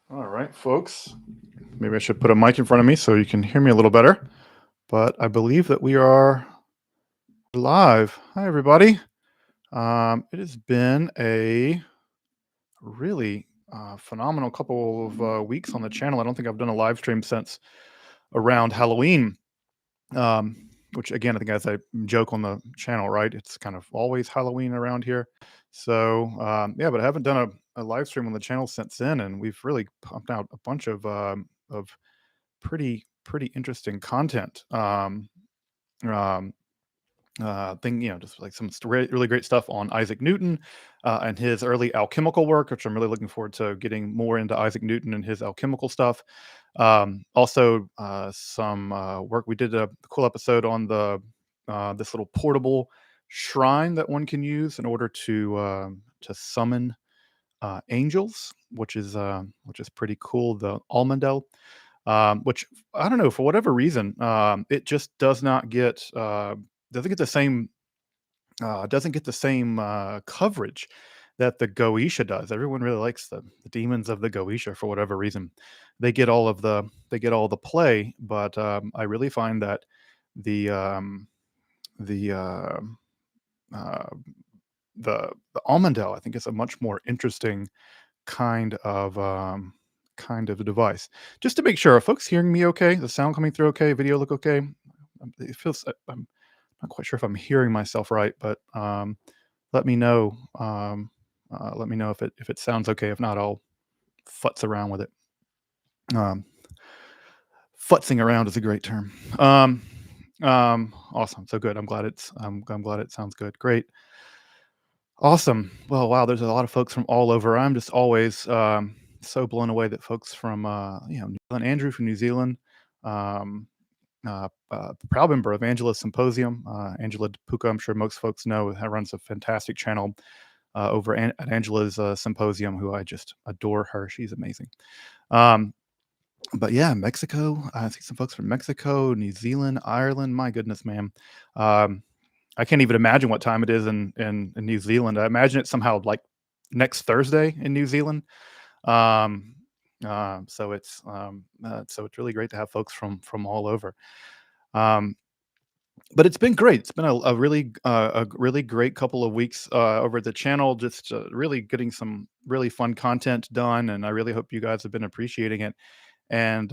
All right, folks. Maybe I should put a mic in front of me so you can hear me a little better. But I believe that we are live. Hi, everybody. It has been a really phenomenal couple of weeks on the channel. I don't think I've done a live stream since around Halloween. Which again, I think as I joke on the channel, right? It's kind of always Halloween around here. So yeah, but I haven't done a live stream on the channel since then, and we've really pumped out a bunch of pretty interesting content. Um, thing, just like some really great stuff on Isaac Newton and his early alchemical work, which I'm really looking forward to getting more into Isaac Newton and his alchemical stuff. Also, some work we did a cool episode on the this little portable shrine that one can use in order to summon angels, which is pretty cool. The almondel, which I don't know for whatever reason, it just doesn't get the same coverage that the Goetia does. Everyone really likes the demons of the Goetia for whatever reason. They get all the play, but I really find that the the uh, uh, the almondel I think is a much more interesting kind of a device. Just to make sure, are folks hearing me okay? The sound coming through okay? Video look okay? It feels I'm not quite sure if I'm hearing myself right, but let me know. Let me know if it sounds okay. If not, I'll futz around with it. Um, Futzing around is a great term. Awesome. So good. I'm glad it sounds good. Great. Awesome. Well, wow, there's a lot of folks from all over. I'm just always so blown away that folks from New Zealand, Andrew from New Zealand, um, proud member of Angela's Symposium, Angela DePuca. I'm sure most folks know runs a fantastic channel over at Angela's Symposium, who I just adore her. She's amazing. Um, but yeah, Mexico. I see some folks from Mexico, New Zealand, Ireland. My goodness, man. Um, I can't even imagine what time it is in New Zealand. I imagine it's somehow like next Thursday in New Zealand. Um, so it's really great to have folks from all over. Um, but it's been great. It's been a really great couple of weeks over the channel. Just really getting some really fun content done, and I really hope you guys have been appreciating it. And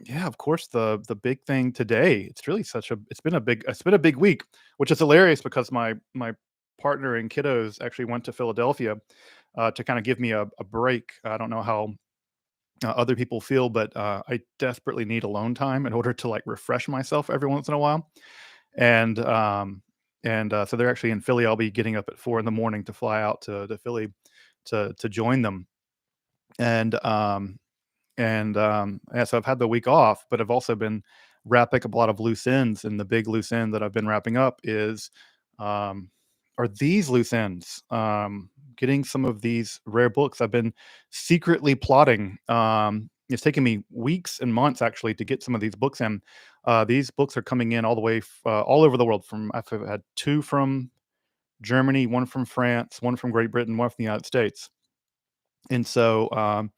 yeah, of course, the big thing today. It's been a big week, which is hilarious because my partner and kiddos actually went to Philadelphia to kind of give me a break. I don't know how other people feel, but I desperately need alone time in order to like refresh myself every once in a while. And so they're actually in Philly. I'll be getting up at 4 in the morning to fly out to Philly to join them. And yeah, so I've had the week off, but I've also been wrapping up a lot of loose ends. And the big loose end that I've been wrapping up um, are these loose ends. Getting some of these rare books. I've been secretly plotting. It's taken me weeks and months actually to get some of these books in. These books are coming in all the way all over the world. I've had two from Germany, one from France, one from Great Britain, one from the United States. And so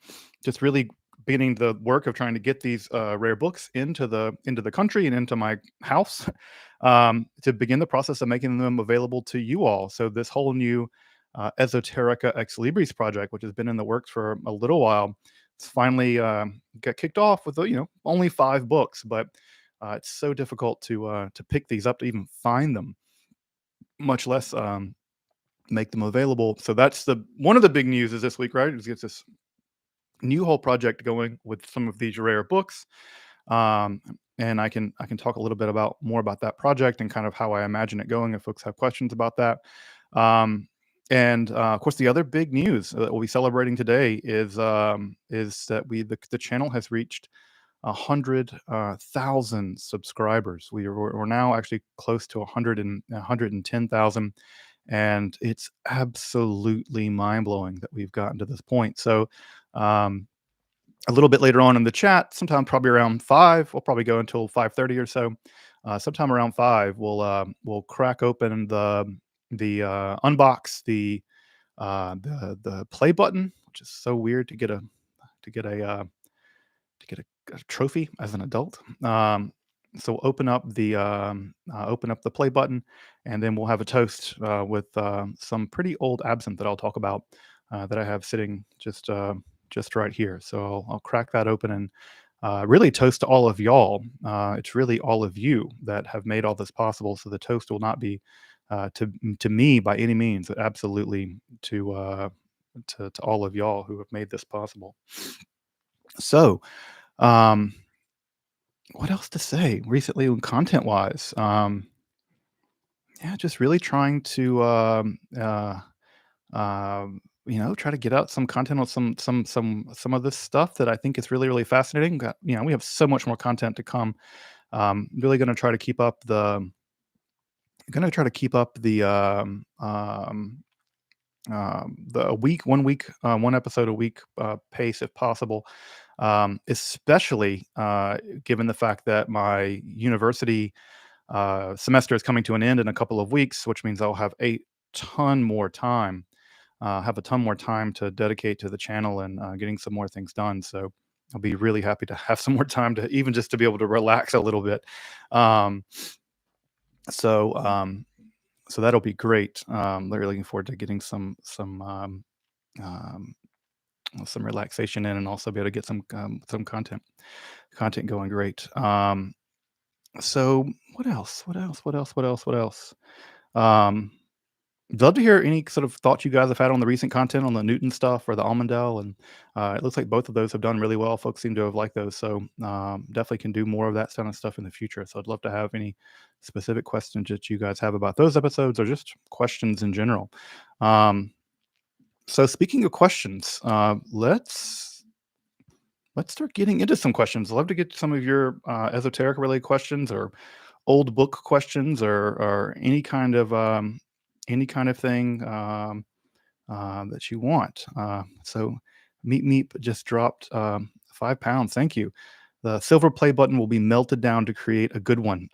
just really beginning the work of trying to get these rare books into the country and into my house to begin the process of making them available to you all. So this whole new Esoterica Ex Libris project, which has been in the works for a little while, it's finally got kicked off with only 5 books, but it's so difficult to pick these up, to even find them, much less make them available. So that's the one of the big news is this week, right? Is get this new whole project going with some of these rare books. Um, and I can talk a little bit about more about that project and kind of how I imagine it going if folks have questions about that. Um, and of course, the other big news that we'll be celebrating today is that the channel has reached 100,000 subscribers. We're now actually close to 110,000, and it's absolutely mind blowing that we've gotten to this point. So. Um, a little bit later on in the chat, sometime probably around 5, we'll probably go until 5:30 or so. Sometime around 5, we'll crack open the unbox the the play button, which is so weird to get a a trophy as an adult. So open up the play button, and then we'll have a toast with some pretty old absinthe that I'll talk about that I have sitting just right here. So I'll crack that open and really toast to all of y'all. It's really all of you that have made all this possible. So the toast will not be to me by any means, but absolutely to all of y'all who have made this possible. So, um, what else to say recently content wise? Yeah, just really trying to try to get out some content on some of this stuff that I think is really really fascinating. We have so much more content to come. Really going to try to keep up the week, 1 week, 1 episode a week pace if possible. Especially given the fact that my university semester is coming to an end in a couple of weeks, which means I'll have ton more time, have a ton more time to dedicate to the channel and getting some more things done. So I'll be really happy to have some more time to even just to be able to relax a little bit. Um, so um, so that'll be great. Really looking forward to getting um, some relaxation in, and also be able to get some content going. Great. So what else? What else? What else? What else? What else? Um, I'd love to hear any sort of thoughts you guys have had on the recent content on the Newton stuff or the Almondale, and it looks like both of those have done really well. Folks seem to have liked those, so definitely can do more of that kind of stuff in the future. So I'd love to have any specific questions that you guys have about those episodes, or just questions in general. Um, so speaking of questions, let's start getting into some questions. I'd love to get some of your esoteric related questions, or old book questions, or any kind of thing that you want. So Meep Meep just dropped 5 pounds. Thank you. The silver play button will be melted down to create a good one.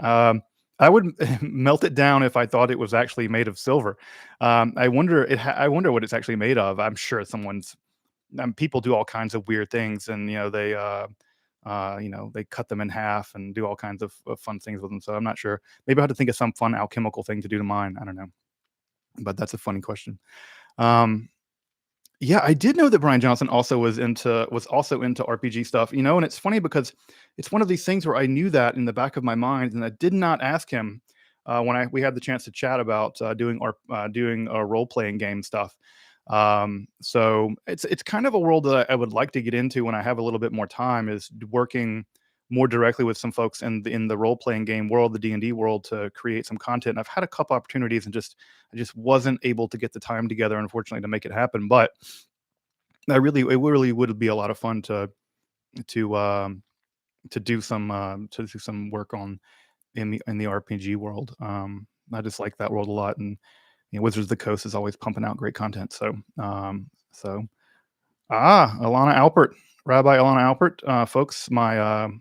I would melt it down if I thought it was actually made of silver. I wonder what it's actually made of. I'm sure people do all kinds of weird things, and they cut them in half and do all kinds of fun things with them. So I'm not sure. Maybe I have to think of some fun alchemical thing to do to mine. I don't know, but that's a funny question. Um, yeah, I did know that Brian Johnson was also into RPG stuff, and it's funny because it's one of these things where I knew that in the back of my mind, and I did not ask him when we had the chance to chat about doing role playing game stuff. So it's kind of a world that I would like to get into when I have a little bit more time, is working more directly with some folks in the role playing game world, the D&D world, to create some content. And I've had a couple opportunities, and I just wasn't able to get the time together, unfortunately, to make it happen. But it really would be a lot of fun to um, to do some work on in the RPG world. I just like that world a lot, and Wizards of the Coast is always pumping out great content. Alana Alpert, Rabbi Alana Alpert, folks, my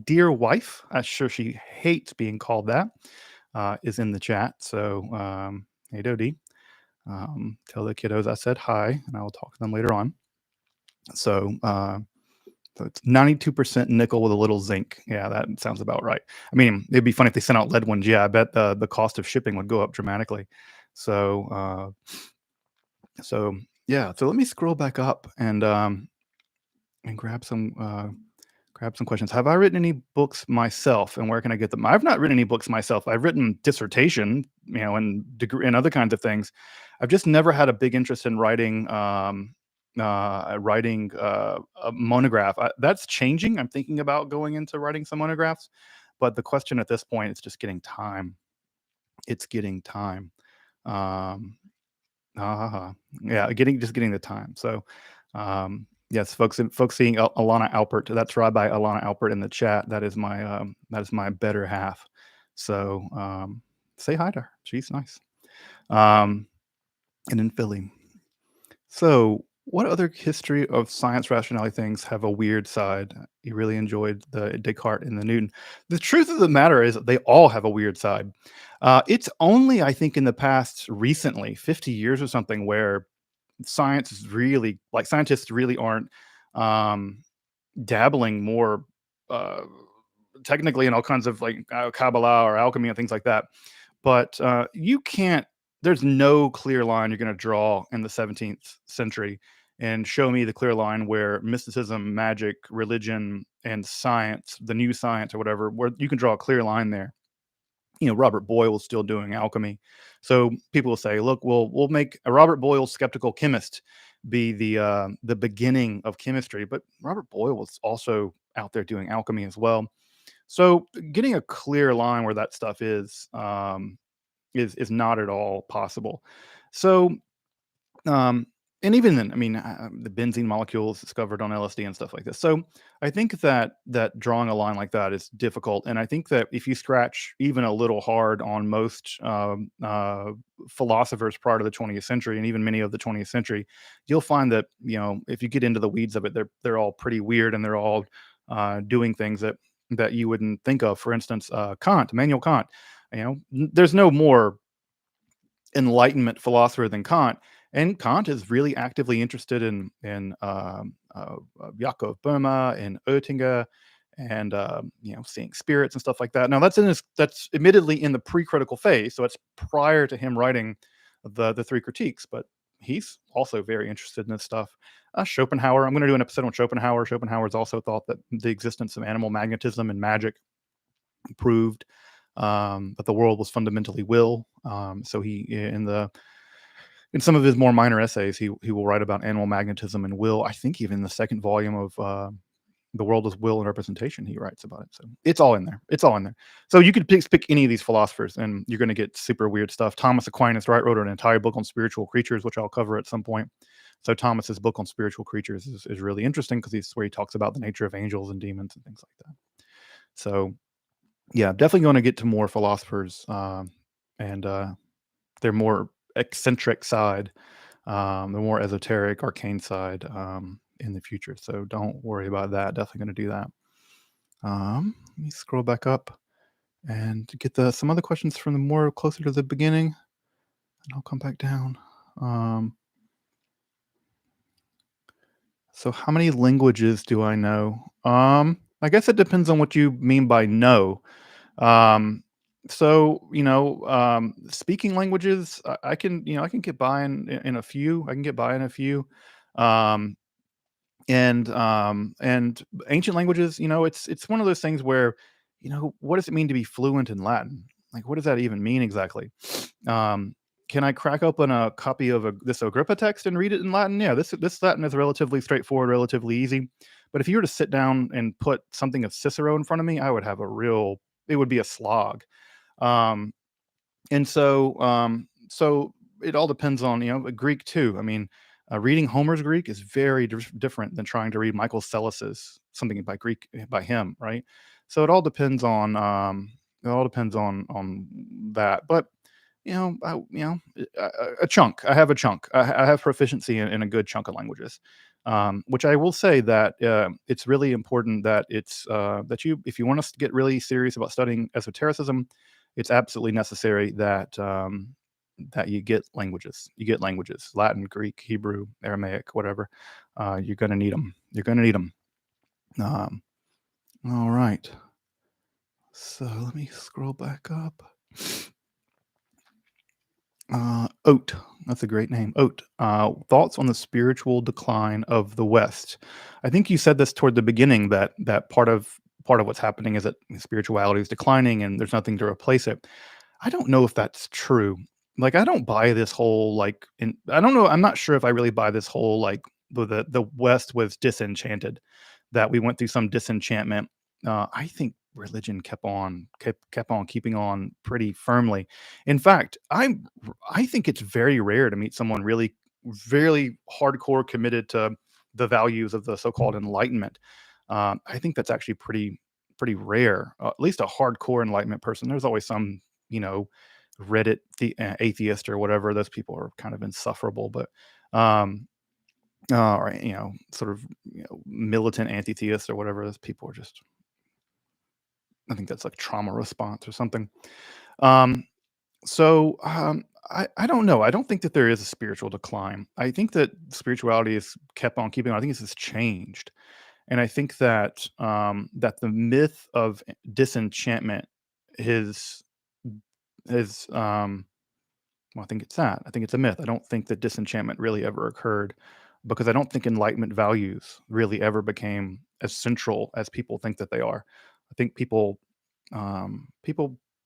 dear wife, I'm sure she hates being called that, is in the chat. So hey Dodie, tell the kiddos I said hi, and I will talk to them later on. So it's 92% nickel with a little zinc. Yeah, that sounds about right. I mean, it'd be funny if they sent out lead ones. Yeah, I bet the cost of shipping would go up dramatically. So so yeah, so let me scroll back up and grab some questions. Have I written any books myself, and where can I get them? I've not written any books myself. I've written dissertation, and degree and other kinds of things. I've just never had a big interest in writing a monograph. That's changing. I'm thinking about going into writing some monographs, but the question at this point is just getting time. It's getting time. Um, yeah, getting the time. So, yes, folks seeing Alana Alpert. That's Rabbi Alana Alpert in the chat. That is my better half. So, say hi to her. She's nice. And in Philly. So, what other history of science rationality things have a weird side? He really enjoyed the Descartes and the Newton. The truth of the matter is that they all have a weird side. It's only, I think, in the past recently, 50 years or something, where science is really like scientists really aren't um, dabbling more uh, technically in all kinds of like Kabbalah or alchemy and things like that. But you can't. There's no clear line you're going to draw in the 17th century and show me the clear line where mysticism, magic, religion, and science, the new science or whatever, where you can draw a clear line there. Robert Boyle was still doing alchemy. So people will say, look, we'll make a Robert Boyle skeptical chemist be the beginning of chemistry. But Robert Boyle was also out there doing alchemy as well. So getting a clear line where that stuff is not at all possible. So um, and even then, I mean, the benzene molecules discovered on LSD and stuff like this. So I think that drawing a line like that is difficult, and I think that if you scratch even a little hard on most philosophers prior to the 20th century, and even many of the 20th century, you'll find that if you get into the weeds of it, they're all pretty weird, and they're all doing things that you wouldn't think of. For instance, Immanuel Kant. There's no more Enlightenment philosopher than Kant, and Kant is really actively interested in Jakob Boehme and Oettinger, and seeing spirits and stuff like that. Now that's admittedly in the pre-critical phase, so it's prior to him writing the three critiques, but he's also very interested in this stuff. Schopenhauer, I'm going to do an episode on Schopenhauer. Schopenhauer's also thought that the existence of animal magnetism and magic proved that the world was fundamentally will. So he in some of his more minor essays, he will write about animal magnetism and will. I think even the second volume of The World is Will and Representation, he writes about it. So it's all in there. It's all in there. So you could pick any of these philosophers, and you're going to get super weird stuff. Thomas Aquinas, right, wrote an entire book on spiritual creatures, which I'll cover at some point. So Thomas's book on spiritual creatures is really interesting because he's where he talks about the nature of angels and demons and things like that. So yeah, definitely going to get to more philosophers and their more eccentric side, the more esoteric, arcane side in the future. So don't worry about that. Definitely going to do that. Let me scroll back up and get some other questions from the more closer to the beginning, and I'll come back down. So how many languages do I know? I guess it depends on what you mean by know. Um, speaking languages, I can get by in a few. I can get by in a few. Um, and ancient languages, it's one of those things where, what does it mean to be fluent in Latin? Like, what does that even mean exactly? Um, can I crack open a copy of this Agrippa text and read it in Latin? Yeah, this Latin is relatively straightforward, relatively easy. But if you were to sit down and put something of Cicero in front of me, I would have it would be a slog. Um, and so it all depends on Greek too. I mean, reading Homer's Greek is very different than trying to read Michael Sellis's something by him, right? So it all depends on that. But a chunk. I have a chunk. I have proficiency in a good chunk of languages. Which I will say that it's really important that if you want us to get really serious about studying esotericism, it's absolutely necessary that you get languages. You get languages: Latin, Greek, Hebrew, Aramaic, whatever. You're going to need them. You're going to need them. Um, all right. So let me scroll back up. Oat. That's a great name. Oat. Thoughts on the spiritual decline of the West. I think you said this toward the beginning that part of what's happening is that spirituality is declining and there's nothing to replace it. I don't know if that's true. Like, I don't buy this whole I don't know. I'm not sure if I really buy this whole the West was disenchanted, that we went through some disenchantment. I think religion kept on keeping on pretty firmly. In fact, I think it's very rare to meet someone really, very hardcore committed to the values of the so-called Enlightenment. I think that's actually pretty rare. At least a hardcore Enlightenment person. There's always some, Reddit atheist or whatever. Those people are kind of insufferable, but um, or sort of militant anti-theists or whatever. Those people are just, I think that's like trauma response or something. Um, I don't know. I don't think that there is a spiritual decline. I think that spirituality has kept on keeping on. I think it's just changed. And I think that that the myth of disenchantment is is well, I think it's that. I think it's a myth. I don't think that disenchantment really ever occurred because I don't think enlightenment values really ever became as central as people think that they are. I think people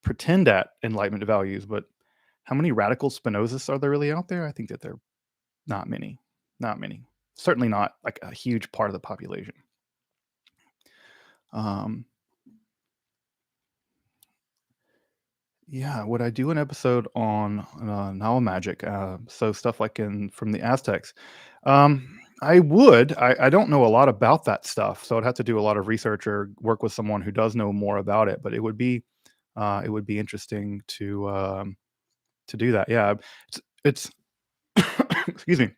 pretend at enlightenment values, but how many radical Spinozas are there really out there? I think that there are not many. Not many. Certainly not like a huge part of the population. Um, Yeah, would I do an episode on novel magic? So stuff like in from the Aztecs. I would. I don't know a lot about that stuff, so I'd have to do a lot of research or work with someone who does know more about it. But it would be interesting to do that. Yeah, it's excuse me.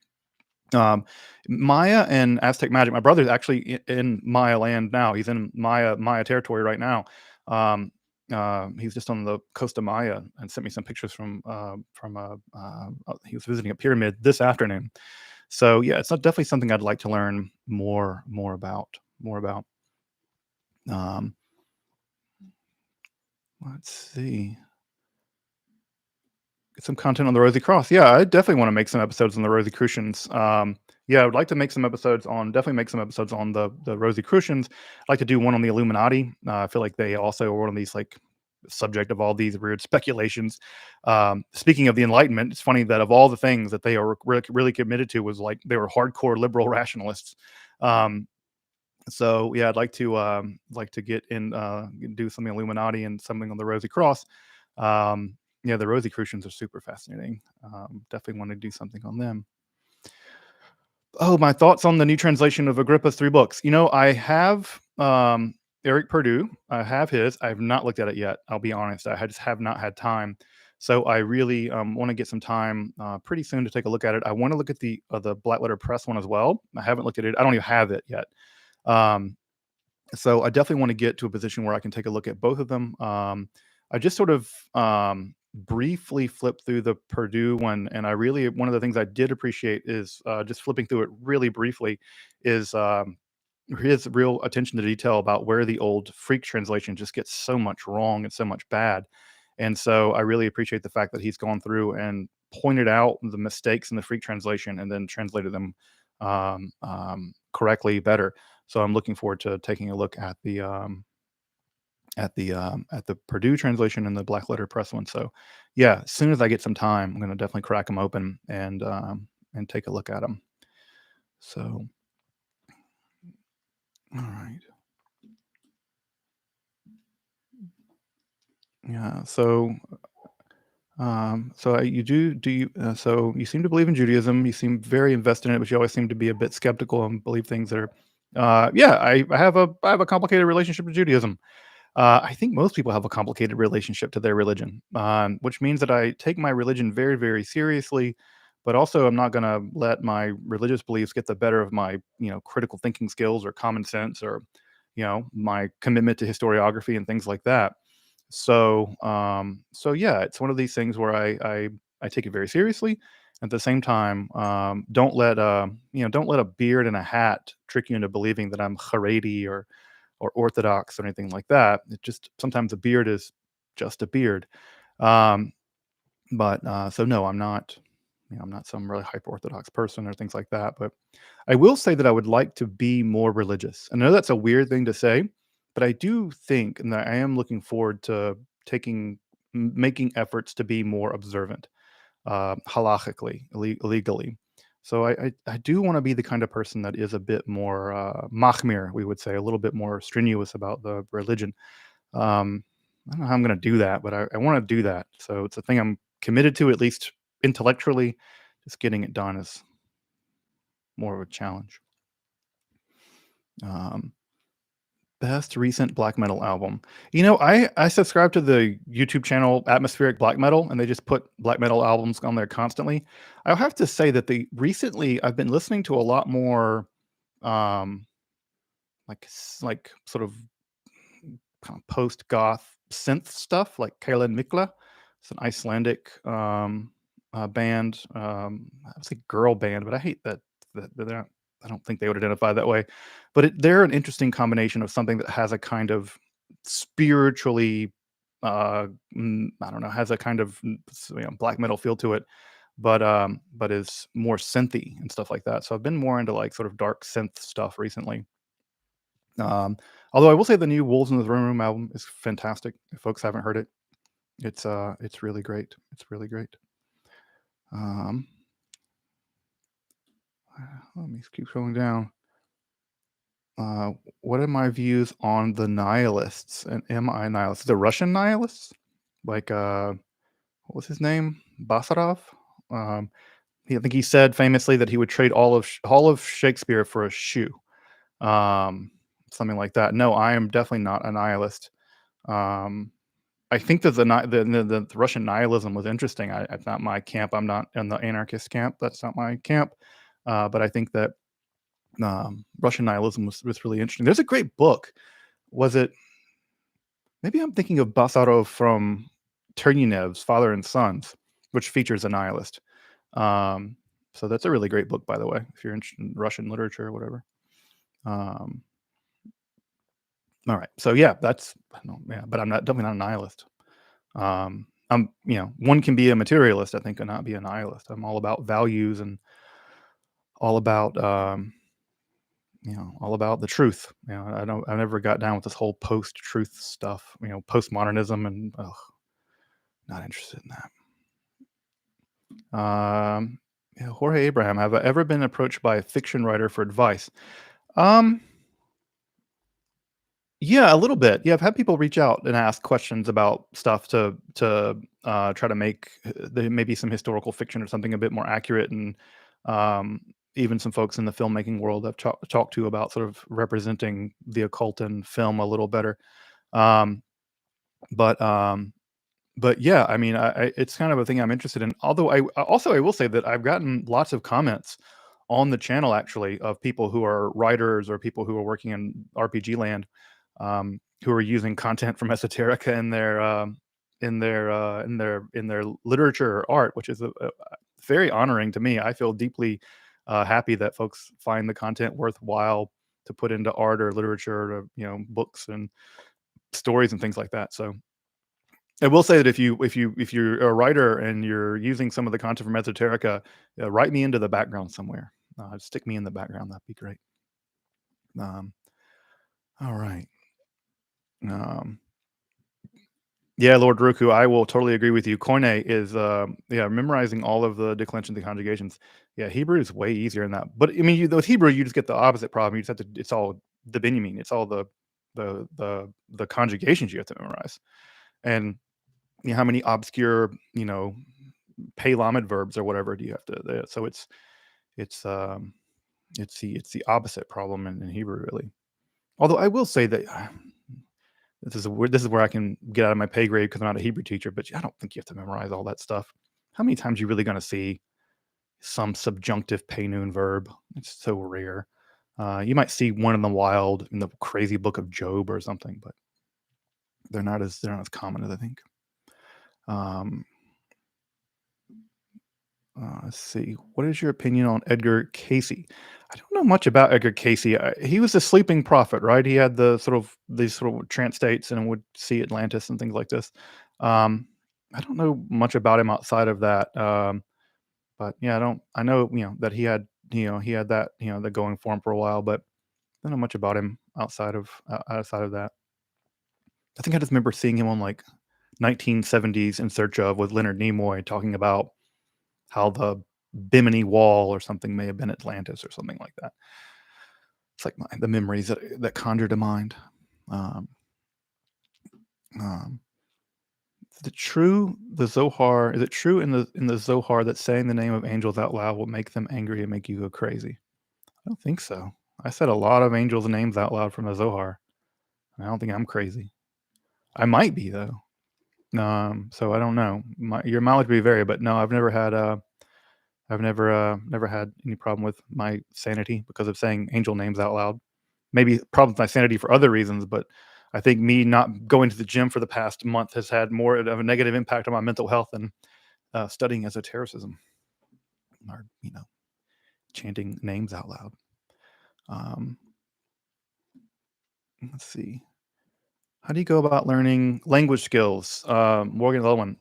Um, Maya and Aztec magic. My brother's actually in Maya land now. He's in Maya territory right now. Um, he's just on the coast of Maya and sent me some pictures he was visiting a pyramid this afternoon. So yeah, it's not definitely something I'd like to learn more about. Um, let's see. Get some content on the Rosy Cross. Yeah, I definitely want to make some episodes on the Rosicrucians. Yeah, I would like to make some episodes on definitely make some episodes on the Rosicrucians. I'd like to do one on the Illuminati. I feel like they also are one of these like subject of all these weird speculations. Speaking of the Enlightenment, it's funny that of all the things that they are really committed to was like they were hardcore liberal rationalists. Um, so yeah, I'd like to get in do something Illuminati and something on the Rosy Cross. Yeah, the Rosicrucians are super fascinating. Definitely want to do something on them. Oh, my thoughts on the new translation of Agrippa's 3 books. I have, Eric Purdue. I have his. I have not looked at it yet. I'll be honest. Just have not had time. So I really want to get some time pretty soon to take a look at it. I want to look at the Black Letter Press one as well. I haven't looked at it. I don't even have it yet. Um, so I definitely want to get to a position where I can take a look at both of them. I just sort of briefly flipped through the Purdue one, and one of the things I did appreciate is just flipping through it really briefly is his real attention to detail about where the old Freak translation just gets so much wrong and so much bad. And so I really appreciate the fact that he's gone through and pointed out the mistakes in the Freak translation and then translated them correctly better. So I'm looking forward to taking a look at the Purdue translation and the Black Letter Press one. So yeah, as soon as I get some time, I'm going to definitely crack them open and take a look at them. So all right, yeah. So you seem to believe in Judaism. You seem very invested in it, but you always seem to be a bit skeptical and believe things that are. Yeah, I have a complicated relationship to Judaism. I think most people have a complicated relationship to their religion, which means that I take my religion very, very seriously, but also I'm not going to let my religious beliefs get the better of my, critical thinking skills or common sense or, my commitment to historiography and things like that. So yeah, it's one of these things where I take it very seriously. At the same time, don't let a beard and a hat trick you into believing that I'm Haredi or orthodox or anything like that. It just sometimes a beard is just a beard. Um, but so no, I'm not. I'm not some really hyper orthodox person or things like that. But I will say that I would like to be more religious. I know that's a weird thing to say, but I do think, and I am looking forward to making efforts to be more observant, halachically, legally. So I do want to be the kind of person that is a bit more machmir, we would say, a little bit more strenuous about the religion. I don't know how I'm going to do that, but I want to do that. So it's a thing I'm committed to, at least intellectually. Just getting it done is more of a challenge. Um, Best recent black metal album. I subscribe to the YouTube channel Atmospheric Black Metal, and they just put black metal albums on there constantly. I'll have to say that the recently I've been listening to a lot more, um, like sort of kind of post goth synth stuff, like Kalen Mikla. It's an Icelandic band. I would say girl band, but I hate that they're not. I don't think they would identify that way. But they're an interesting combination of something that has a kind of spiritually, I don't know, has a kind of black metal feel to it, but is more synthy and stuff like that. So I've been more into like sort of dark synth stuff recently. Um, Although I will say the new Wolves in the Throne Room album is fantastic. If folks haven't heard it, it's really great. It's really great. Um, Let me keep scrolling down. Uh, what are my views on the nihilists? And am I a nihilist? The Russian nihilists, like what was his name? Basarov. Um, I think he said famously that he would trade all of Shakespeare for a shoe. Um, Something like that. No, I am definitely not a nihilist. Um, I think that the Russian nihilism was interesting. It's not my camp. I'm not in the anarchist camp. That's not my camp. But I think that Russian nihilism was really interesting. There's a great book. Was it? Maybe I'm thinking of Basarov from Turngenev's Father and Sons, which features a nihilist. Um, so that's a really great book, by the way, if you're interested in Russian literature or whatever. Um, all right. So yeah, yeah, but I'm not definitely not a nihilist. One can be a materialist, I think, and not be a nihilist. I'm all about values and all about, all about the truth. I never got down with this whole post-truth stuff. Postmodernism, and not interested in that. Jorge Abraham, have I ever been approached by a fiction writer for advice? Um, Yeah, a little bit. Yeah, I've had people reach out and ask questions about stuff to try to make maybe some historical fiction or something a bit more accurate, and um, even some folks in the filmmaking world I've talked to about sort of representing the occult in film a little better. Um, but um, but yeah, I mean, it's kind of a thing I'm interested in. Although I will say that I've gotten lots of comments on the channel actually of people who are writers or people who are working in RPG land, who are using content from Esoterica in their literature or art, which is very honoring to me. I feel deeply happy that folks find the content worthwhile to put into art or literature, or books and stories and things like that. So I will say that if you're a writer and you're using some of the content from Esoterica, write me into the background somewhere. Stick me in the background. That'd be great. Um, all right. Um, yeah, Lord Roku, I will totally agree with you. Koine is, memorizing all of the declensions and conjugations. Yeah, Hebrew is way easier than that. But I mean, with Hebrew, you just get the opposite problem. You just have to. It's all the Benjamin. It's all the conjugations you have to memorize, and how many obscure, pay lamed verbs or whatever do you have to? So it's it's the opposite problem in Hebrew, really. Although I will say that this is where I can get out of my pay grade because I'm not a Hebrew teacher. But I don't think you have to memorize all that stuff. How many times are you really going to see some subjunctive pay noon verb? It's so rare. You might see one in the wild in the crazy book of Job or something, but they're not as common as I think. Um, let's see. What is your opinion on Edgar Casey? I don't know much about Edgar Casey. He was a sleeping prophet, right? He had these sort of trance states and would see Atlantis and things like this. Um, I don't know much about him outside of that. But yeah, I don't. I know that he had that that going for him for a while, but I don't know much about him outside of that. I think I just remember seeing him on like 1970s In Search of with Leonard Nimoy talking about how the Bimini Wall or something may have been Atlantis or something like that. It's like the memories that conjure to mind. Um, um, is it true the Zohar? Is it true in the Zohar that saying the name of angels out loud will make them angry and make you go crazy? I don't think so. I said a lot of angels' names out loud from the Zohar. I don't think I'm crazy. I might be though. So I don't know. Your mileage may vary, but no, I've never had any problem with my sanity because of saying angel names out loud. Maybe problem with my sanity for other reasons, but I think me not going to the gym for the past month has had more of a negative impact on my mental health than studying esotericism or chanting names out loud. Um, let's see. How do you go about learning language skills? Morgan Lewin.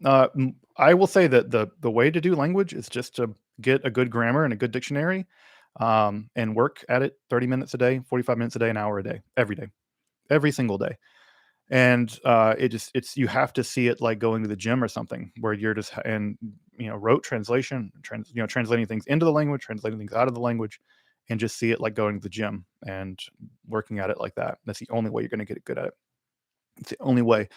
I will say that the way to do language is just to get a good grammar and a good dictionary, and work at it 30 minutes a day, 45 minutes a day, an hour a day, every single day. And it's you have to see it like going to the gym or something where you're just and rote translation, translating things into the language, translating things out of the language, and just see it like going to the gym and working at it like that. That's the only way you're going to get good at it. It's the only way.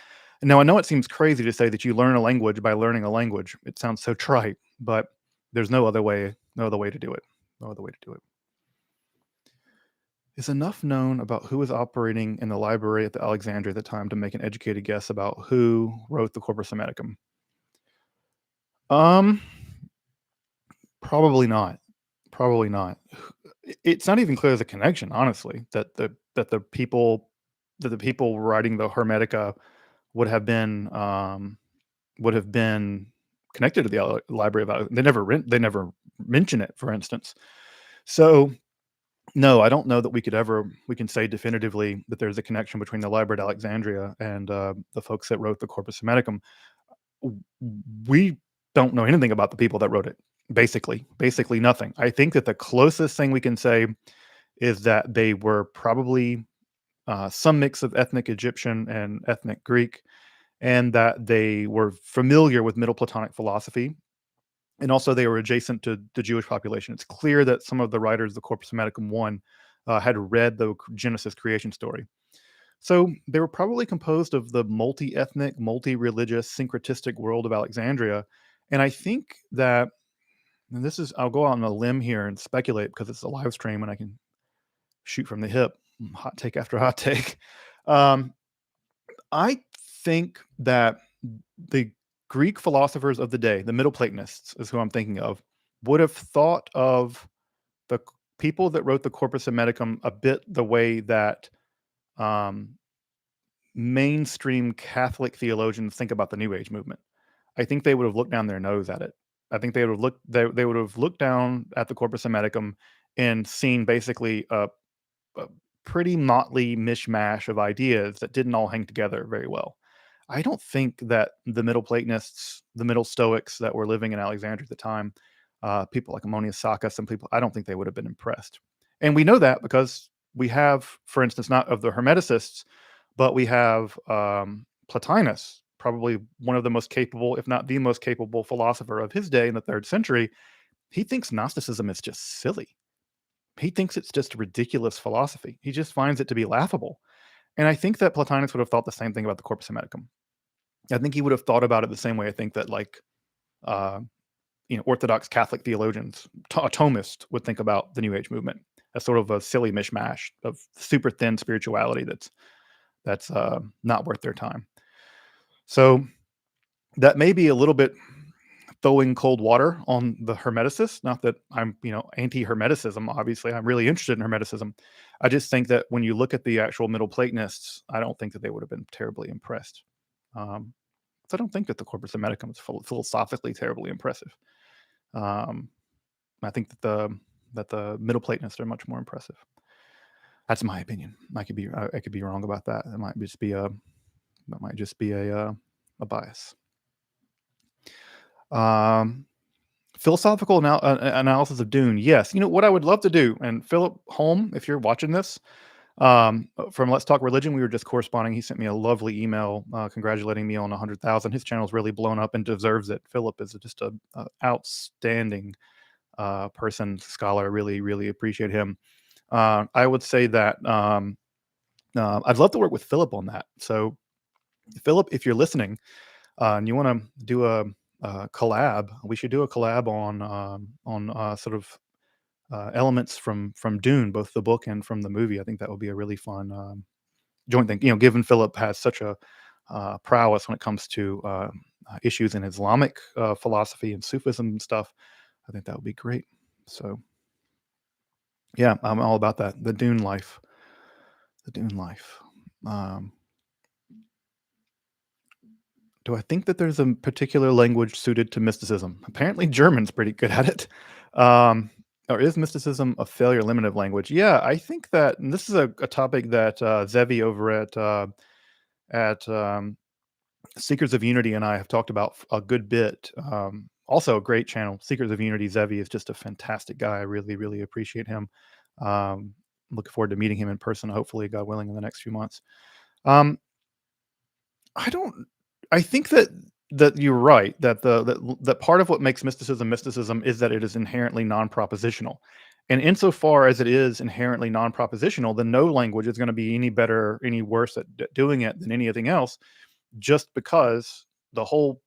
Now, I know it seems crazy to say that you learn a language by learning a language. It sounds so trite, but there's no other way to do it. No other way to do it. Is enough known about who was operating in the library at the Alexandria at the time to make an educated guess about who wrote the Corpus Hermeticum? Um, Probably not. Probably not. It's not even clear there's a connection, honestly, that the people writing the Hermetica would have been connected to the Library of they never mention it, for instance. So no, I don't know that we can say definitively that there's a connection between the Library at Alexandria and the folks that wrote the Corpus Hermeticum. W- We don't know anything about the people that wrote it. Basically nothing. I think that the closest thing we can say is that they were probably some mix of ethnic Egyptian and ethnic Greek, and that they were familiar with Middle Platonic philosophy, and also they were adjacent to the Jewish population. It's clear that some of the writers of the Corpus Hermeticum one had read the Genesis creation story. So they were probably composed of the multi-ethnic, multi-religious, syncretistic world of Alexandria. And I think that, and this is, I'll go out on a limb here and speculate because it's a live stream and I can shoot from the hip, hot take after hot take. Um, I think that the Greek philosophers of the day, the Middle Platonists, is who I'm thinking of, would have thought of the people that wrote the Corpus Hermeticum a bit the way that um, mainstream Catholic theologians think about the New Age movement. I think they would have looked down their nose at it. I think they would have looked down at the Corpus Hermeticum and seen basically a pretty motley mishmash of ideas that didn't all hang together very well. I don't think that the Middle Platonists, the Middle Stoics that were living in Alexandria at the time, people like Ammonius Saccas, some people, I don't think they would have been impressed. And we know that because we have, for instance, not of the Hermeticists, but we have Plotinus, probably one of the most capable, if not the most capable philosopher of his day in the 3rd century. He thinks Gnosticism is just silly. He thinks it's just ridiculous philosophy. He just finds it to be laughable. And I think that Plotinus would have thought the same thing about the Corpus Hermeticum. I think he would have thought about it the same way I think that uh, Orthodox Catholic theologians, Thomists, would think about the New Age movement as sort of a silly mishmash of super thin spirituality that's not worth their time. So that may be a little bit throwing cold water on the Hermeticists. Not that I'm, anti-Hermeticism. Obviously, I'm really interested in Hermeticism. I just think that when you look at the actual Middle Platonists, I don't think that they would have been terribly impressed. Um, so I don't think that the Corpus Hermeticum is philosophically terribly impressive. Um, I think that the Middle Platonists are much more impressive. That's my opinion. I could be wrong about that. That might just be a bias. Um, Philosophical analysis of Dune. Yes, what I would love to do. And Philip Holm, if you're watching this, from Let's Talk Religion, we were just corresponding. He sent me a lovely email congratulating me on 100,000. His channel's really blown up and deserves it. Philip is just a outstanding person, scholar. Really, really appreciate him. I would say that I'd love to work with Philip on that. So, Philip, if you're listening and you want to do a collab, we should do a collab on sort of elements from Dune, both the book and from the movie. I think that would be a really fun joint thing. Given Philip has such a prowess when it comes to issues in Islamic philosophy and Sufism and stuff, I think that would be great. So yeah, I'm all about that. The Dune life. The Dune life. Um, do I think that there's a particular language suited to mysticism? Apparently, German's pretty good at it. Um, or is mysticism a failure limited language? Yeah, I think that, and this is a topic that Zevi over at Seekers of Unity and I have talked about a good bit. Also, a great channel, Seekers of Unity. Zevi is just a fantastic guy. I really, really appreciate him. Um, Looking forward to meeting him in person, hopefully, God willing, in the next few months. Um, I don't. I think that you're right that that part of what makes mysticism is that it is inherently non-propositional, and insofar as it is inherently non-propositional, then no language is going to be any better, any worse at doing it than anything else, just because the whole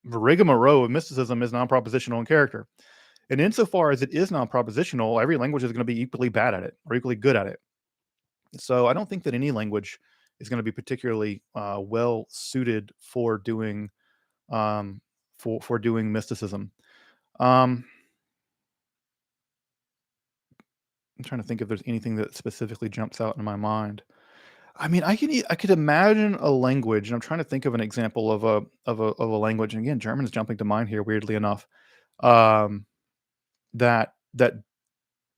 rigmarole of mysticism is non-propositional in character. And insofar as it is non-propositional, every language is going to be equally bad at it or equally good at it. So I don't think that any language is going to be particularly well suited for doing um, for doing mysticism. Um, I'm trying to think if there's anything that specifically jumps out in my mind. I mean, I could imagine a language, and I'm trying to think of an example of a language. And again, German is jumping to mind here, weirdly enough. Um, that that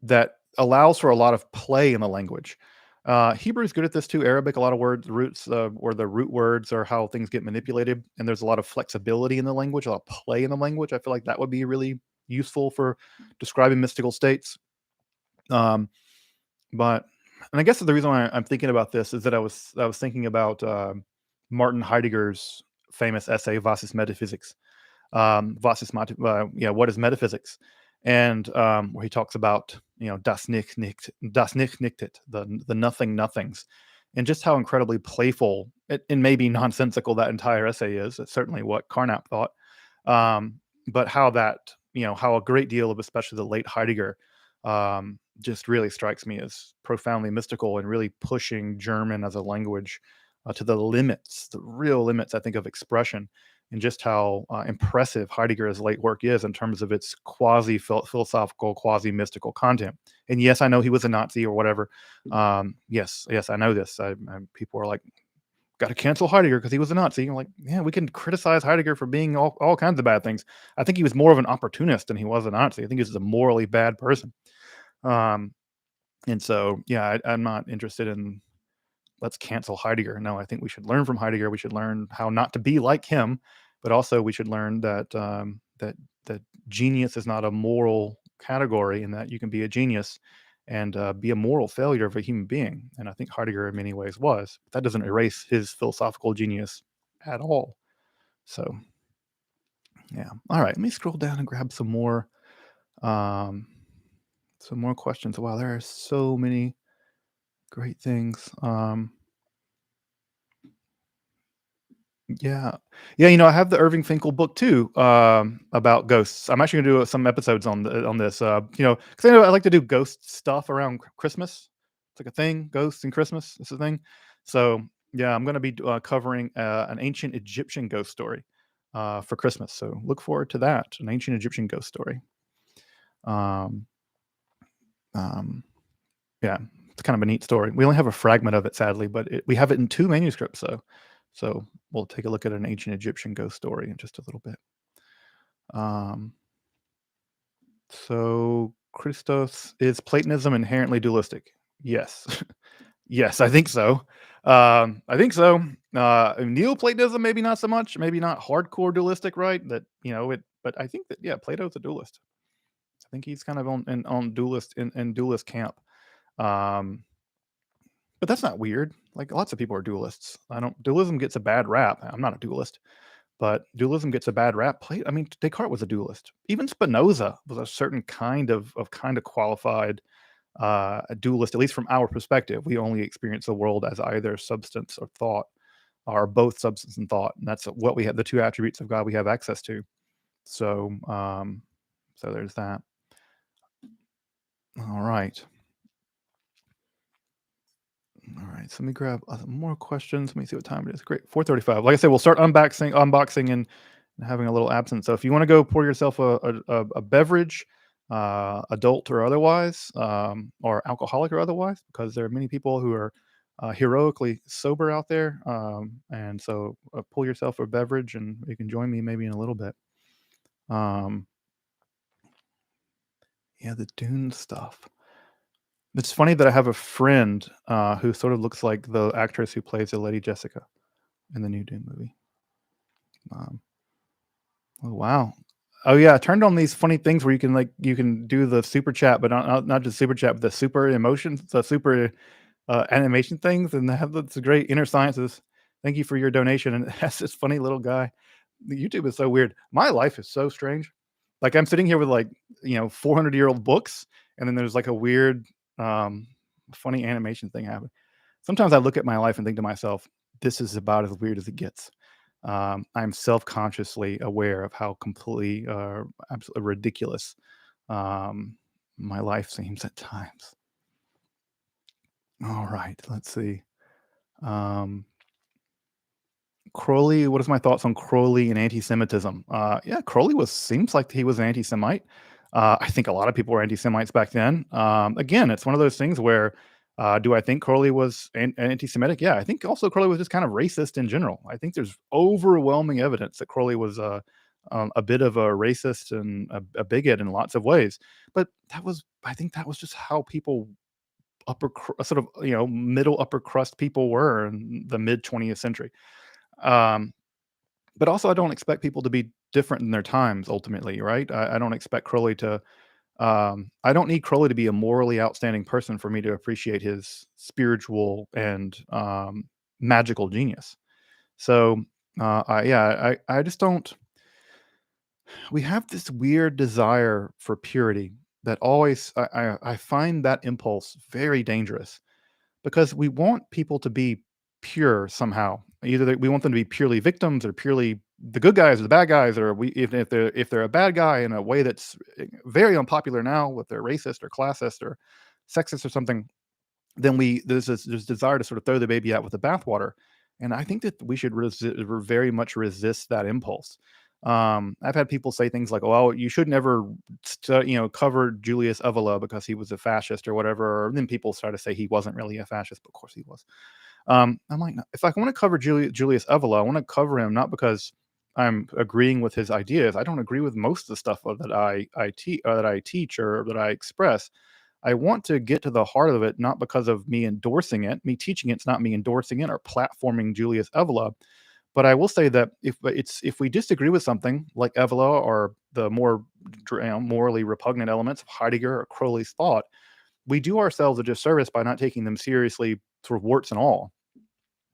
that allows for a lot of play in the language. Hebrew is good at this too. Arabic, a lot of words, roots, or the root words are how things get manipulated, and there's a lot of flexibility in the language, a lot of play in the language. I feel like that would be really useful for describing mystical states. Um, but, and I guess the reason why I'm thinking about this is that I was thinking about Martin Heidegger's famous essay "Was ist Metaphysics?" Yeah, what is metaphysics? And where he talks about das nicht nichtet, the nothing nothings, and just how incredibly playful and maybe nonsensical that entire essay is. It's certainly what Carnap thought, but how that how a great deal of especially the late Heidegger just really strikes me as profoundly mystical and really pushing German as a language to the limits, the real limits, I think, of expression, and just how impressive Heidegger's late work is in terms of its quasi philosophical, quasi mystical content. And yes, I know he was a Nazi or whatever. Yes, I know this. People are like, got to cancel Heidegger because he was a Nazi. I'm like, yeah, we can criticize Heidegger for being all kinds of bad things. I think he was more of an opportunist than he was a Nazi. I think he was a morally bad person. Um, and so, yeah, I'm not interested in let's cancel Heidegger. No, I think we should learn from Heidegger. We should learn how not to be like him, but also we should learn that that genius is not a moral category, and that you can be a genius and be a moral failure of a human being. And I think Heidegger, in many ways, was. That doesn't erase his philosophical genius at all. So, yeah. All right. Let me scroll down and grab um, some more questions. Wow, there are so many great things. Yeah. Yeah, I have the Irving Finkel book too, about ghosts. I'm actually gonna do some episodes on this, because I like to do ghost stuff around Christmas. It's like a thing, ghosts and Christmas. It's a thing. So yeah, I'm gonna be covering an ancient Egyptian ghost story for Christmas. So look forward to that. An ancient Egyptian ghost story. Um, um, yeah, it's kind of a neat story. We only have a fragment of it, sadly, but we have it in two manuscripts. So we'll take a look at an ancient Egyptian ghost story in just a little bit. Um, so Christos, is Platonism inherently dualistic? Yes. Yes, I think so. I think so. Neoplatonism, maybe not so much, maybe not hardcore dualistic, right? That, but I think that, yeah, Plato's a dualist. I think he's kind of on dualist in dualist camp. Um, but that's not weird. Like lots of people are dualists. I don't Dualism gets a bad rap. I'm not a dualist. But dualism gets a bad rap. I mean, Descartes was a dualist. Even Spinoza was a certain kind of qualified a dualist, at least from our perspective. We only experience the world as either substance or thought, or both substance and thought, and that's what we have. The two attributes of God we have access to. So, so there's that. All right. All right, so let me grab more questions. Let me see what time it is. Great, 4:35. Like I said, we'll start unboxing, and having a little absinthe. So if you want to go pour yourself a beverage, adult or otherwise, or alcoholic or otherwise, because there are many people who are heroically sober out there, and so pull yourself a beverage, and you can join me maybe in a little bit. Um, yeah, the Dune stuff. It's funny that I have a friend who sort of looks like the actress who plays the Lady Jessica in the new Dune movie. Um, oh wow. Oh yeah, I turned on these funny things where you can do the super chat, but not just super chat, but the super emotions, the super animation things, and they have this great inner sciences. Thank you for your donation. And it has this funny little guy. The YouTube is so weird. My life is so strange. Like I'm sitting here with 400-year-old books, and then there's like a weird, um, funny animation thing happening. Sometimes I look at my life and think to myself, this is about as weird as it gets. I'm self-consciously aware of how completely, absolutely ridiculous, um, my life seems at times. All right, let's see. Um, Crowley, what is my thoughts on Crowley and anti-Semitism? Yeah, Crowley seems like he was an anti-Semite. I think a lot of people were anti-Semites back then. Again, it's one of those things where, do I think Crowley was anti-Semitic? Yeah, I think also Crowley was just kind of racist in general. I think there's overwhelming evidence that Crowley was a bit of a racist and a bigot in lots of ways. But I think that was just how people sort of middle upper crust people were in the mid 20th century. Um, but also, I don't expect people to be different in their times ultimately, right? I don't expect Crowley to. I don't need Crowley to be a morally outstanding person for me to appreciate his spiritual and magical genius. So, I just don't. We have this weird desire for purity that always. I find that impulse very dangerous because we want people to be pure somehow. Either we want them to be purely victims or purely the good guys or the bad guys, or if they're a bad guy in a way that's very unpopular now, if they're racist or classist or sexist or something, then there's desire to sort of throw the baby out with the bathwater. And I think that we should very much resist that impulse. I've had people say things like, "Well, you should never, cover Julius Evola because he was a fascist or whatever." Or then people try to say he wasn't really a fascist, but of course he was. I'm like, "No, if I want to cover Julius Evola, I want to cover him not because I'm agreeing with his ideas. I don't agree with most of the stuff that I teach or that I express. I want to get to the heart of it, not because of me endorsing it. Me teaching it's not me endorsing it or platforming Julius Evola. But I will say that if we disagree with something like Evola or the more morally repugnant elements of Heidegger or Crowley's thought, we do ourselves a disservice by not taking them seriously, sort of warts and all,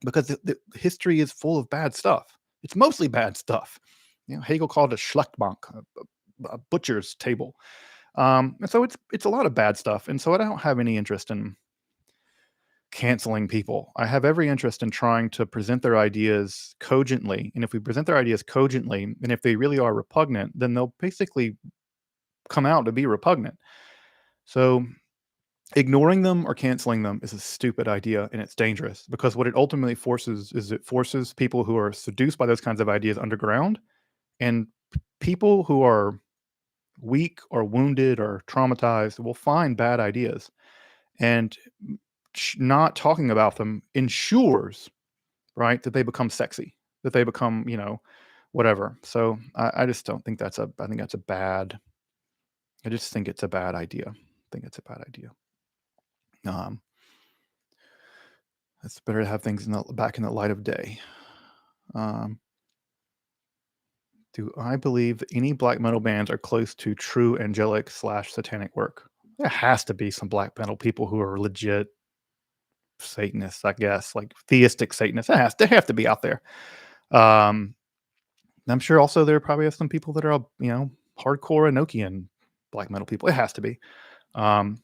because the history is full of bad stuff. It's mostly bad stuff. Hegel called it a Schlachtbank, a butcher's table. And so it's a lot of bad stuff. And so I don't have any interest in canceling people. I have every interest in trying to present their ideas cogently. And if we present their ideas cogently, and if they really are repugnant, then they'll basically come out to be repugnant. So ignoring them or canceling them is a stupid idea, and it's dangerous because what it ultimately forces is it forces people who are seduced by those kinds of ideas underground, and people who are weak or wounded or traumatized will find bad ideas, and not talking about them ensures, right, that they become sexy, that they become, whatever. So I just don't think I think that's a bad. I just think it's a bad idea. I think it's a bad idea. Um, it's better to have things back in the light of day. Um, do I believe that any black metal bands are close to true angelic slash satanic work? There has to be some black metal people who are legit Satanists, I guess, like theistic Satanists. They have to be out there. Um, I'm sure also there probably are some people that are, hardcore Enochian black metal people. It has to be. Um,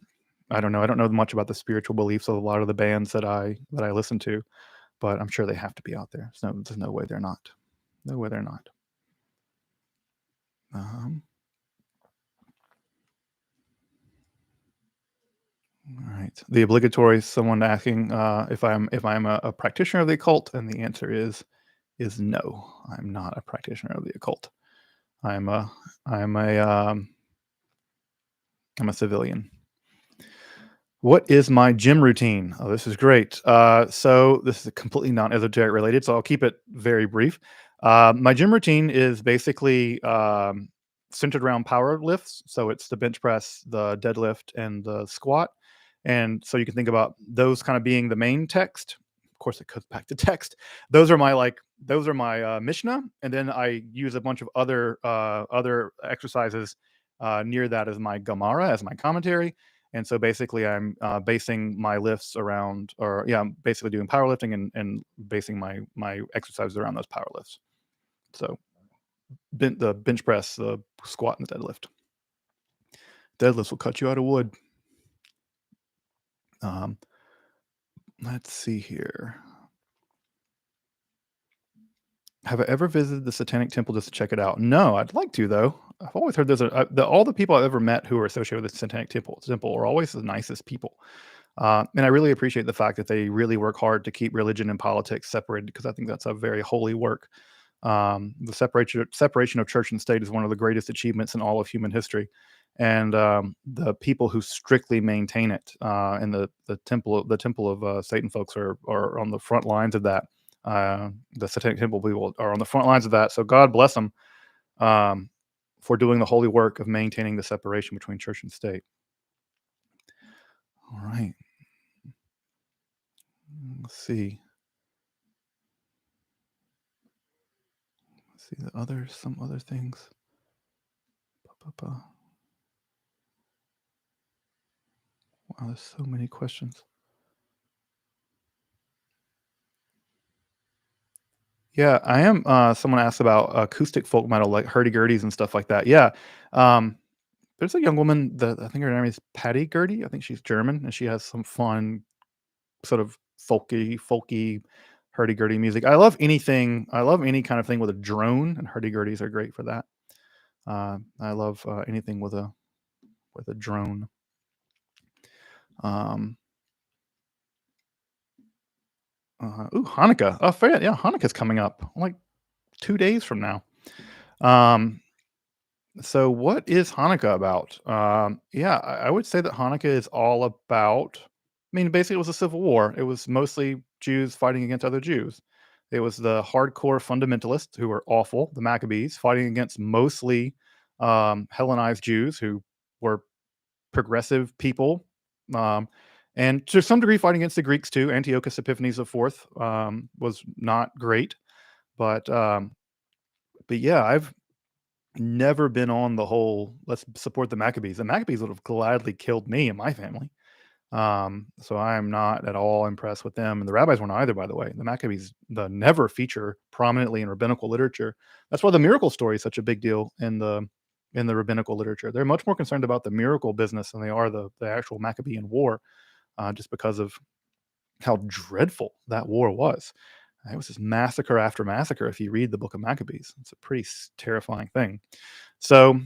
I don't know. I don't know much about the spiritual beliefs of a lot of the bands that I listen to, but I'm sure they have to be out there. There's no way they're not. No way they're not. Um, All right. The obligatory someone asking if I'm a practitioner of the occult, and the answer is no. I'm not a practitioner of the occult. I'm a I'm a I'm a civilian. What is my gym routine? Oh, this is great. So this is completely non-esoteric related, so I'll keep it very brief. My gym routine is basically centered around power lifts. So it's the bench press, the deadlift, and the squat. And so you can think about those kind of being the main text. Of course, it goes back to text. Those are my Mishnah, and then I use a bunch of other exercises near that as my Gemara, as my commentary. And so basically, I'm basing my lifts around, or yeah, I'm basically doing powerlifting and basing my exercises around those power lifts. So the bench press, the squat, and the deadlift. Deadlifts will cut you out of wood. Um, let's see here. Have I ever visited the Satanic Temple just to check it out? No, I'd like to though. I've always heard all the people I've ever met who are associated with the Satanic Temple are always the nicest people. And I really appreciate the fact that they really work hard to keep religion and politics separated, because I think that's a very holy work. The separation of church and state is one of the greatest achievements in all of human history, and the people who strictly maintain it, and the temple of Satan folks are on the front lines of that. The Satanic Temple people are on the front lines of that. So God bless them um, for doing the holy work of maintaining the separation between church and state. All right. Let's see. Let's see some other things. Ba-ba-ba. Wow, there's so many questions. Yeah, I am. Someone asked about acoustic folk metal, like hurdy-gurdies and stuff like that. Yeah, um, there's a young woman that I think her name is Patty Gurdy. I think she's German, and she has some fun, sort of folky hurdy-gurdy music. I love anything. I love any kind of thing with a drone, and hurdy-gurdies are great for that. I love anything with a drone. Um, Hanukkah. Oh, fair. Yeah, Hanukkah's coming up like 2 days from now. Um, So what is Hanukkah about? Yeah, I would say that Hanukkah is all about. I mean, basically, it was a civil war. It was mostly Jews fighting against other Jews. It was the hardcore fundamentalists who were awful, the Maccabees, fighting against mostly Hellenized Jews who were progressive people, um, and to some degree fighting against the Greeks too. Antiochus Epiphanes IV was not great, but yeah, I've never been on the whole let's support the Maccabees. The Maccabees would have gladly killed me and my family. So I am not at all impressed with them. And the rabbis weren't either, by the way. The Maccabees never feature prominently in rabbinical literature. That's why the miracle story is such a big deal in the rabbinical literature. They're much more concerned about the miracle business than they are the actual Maccabean war, just because of how dreadful that war was. It was just massacre after massacre. If you read the book of Maccabees, it's a pretty terrifying thing. So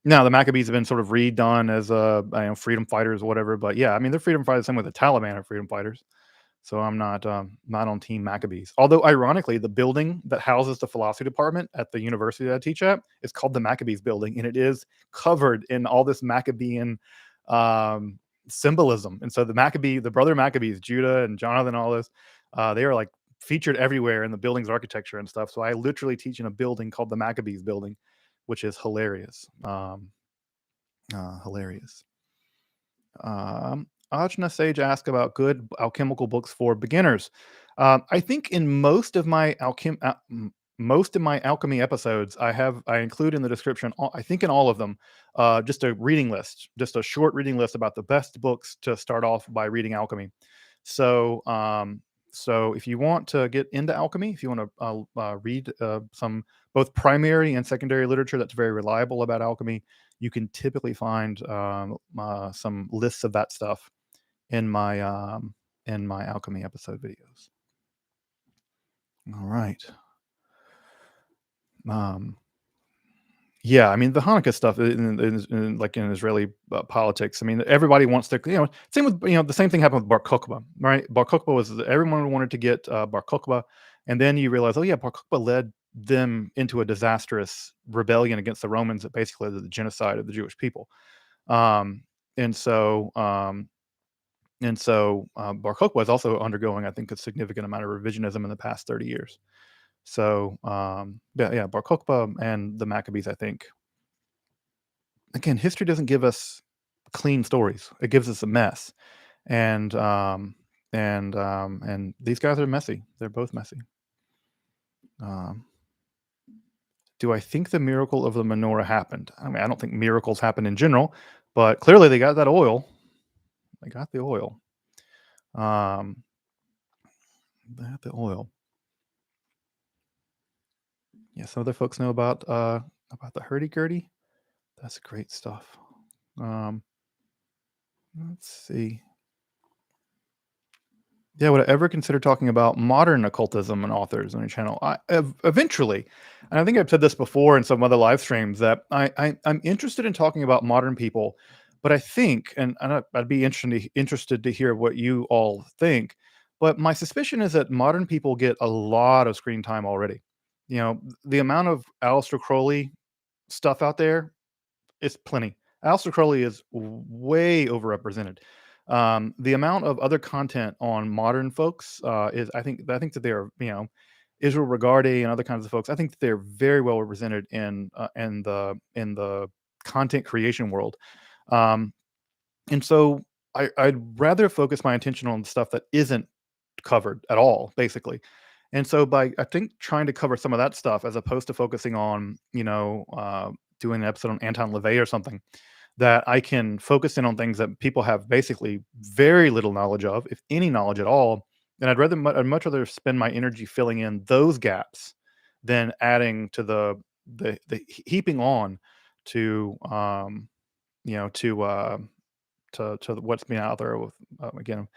now the Maccabees have been sort of redone as freedom fighters or whatever. But yeah, I mean they're freedom fighters. Same with the Taliban are freedom fighters. So I'm not on Team Maccabees. Although ironically, the building that houses the philosophy department at the university that I teach at is called the Maccabees Building, and it is covered in all this Maccabean um, symbolism. And so the brother Maccabees, Judah and Jonathan, all this, they are like featured everywhere in the building's architecture and stuff. So I literally teach in a building called the Maccabees Building, which is hilarious. Hilarious. Ajna Sage asked about good alchemical books for beginners. I think in most of my alchemy episodes, I include in the description, I think in all of them, just a reading list, just a short reading list about the best books to start off by reading alchemy. So, so if you want to get into alchemy, if you want to read some both primary and secondary literature that's very reliable about alchemy, you can typically find some lists of that stuff in my alchemy episode videos. All right. Um, Yeah, I mean, the Hanukkah stuff like, in Israeli, politics, I mean, everybody wants to, same with, the same thing happened with Bar Kokhba, right? Bar Kokhba was everyone wanted to get, Bar Kokhba, and then you realize, oh, yeah, Bar Kokhba led them into a disastrous rebellion against the Romans that basically led to the genocide of the Jewish people. Um, and so, Bar Kokhba is also undergoing, I think, a significant amount of revisionism in the past 30 years. So, yeah, Bar Kokhba and the Maccabees, I think, again, history doesn't give us clean stories. It gives us a mess. And these guys are messy. They're both messy. Um, do I think the miracle of the menorah happened? I mean, I don't think miracles happen in general, but clearly they got that oil. They got the oil. Um, they got the oil. Yeah, some other folks know about the hurdy-gurdy. That's great stuff. Um, let's see. Yeah, would I ever consider talking about modern occultism and authors on your channel? Eventually, and I think I've said this before in some other live streams that I'm interested in talking about modern people, but I think, and I'd be interested to hear what you all think. But my suspicion is that modern people get a lot of screen time already. The amount of Aleister Crowley stuff out there, it's plenty. Aleister Crowley is way overrepresented. The amount of other content on modern folks, is I think that they are, Israel Regardie and other kinds of folks. I think that they're very well represented in the content creation world. Um, and so I'd rather focus my attention on the stuff that isn't covered at all, basically. And so by, I think, trying to cover some of that stuff as opposed to focusing on, doing an episode on Anton LaVey or something, that I can focus in on things that people have basically very little knowledge of, if any knowledge at all. And I'd much rather spend my energy filling in those gaps than adding to the heaping on to, you know to to what's been out there with, again,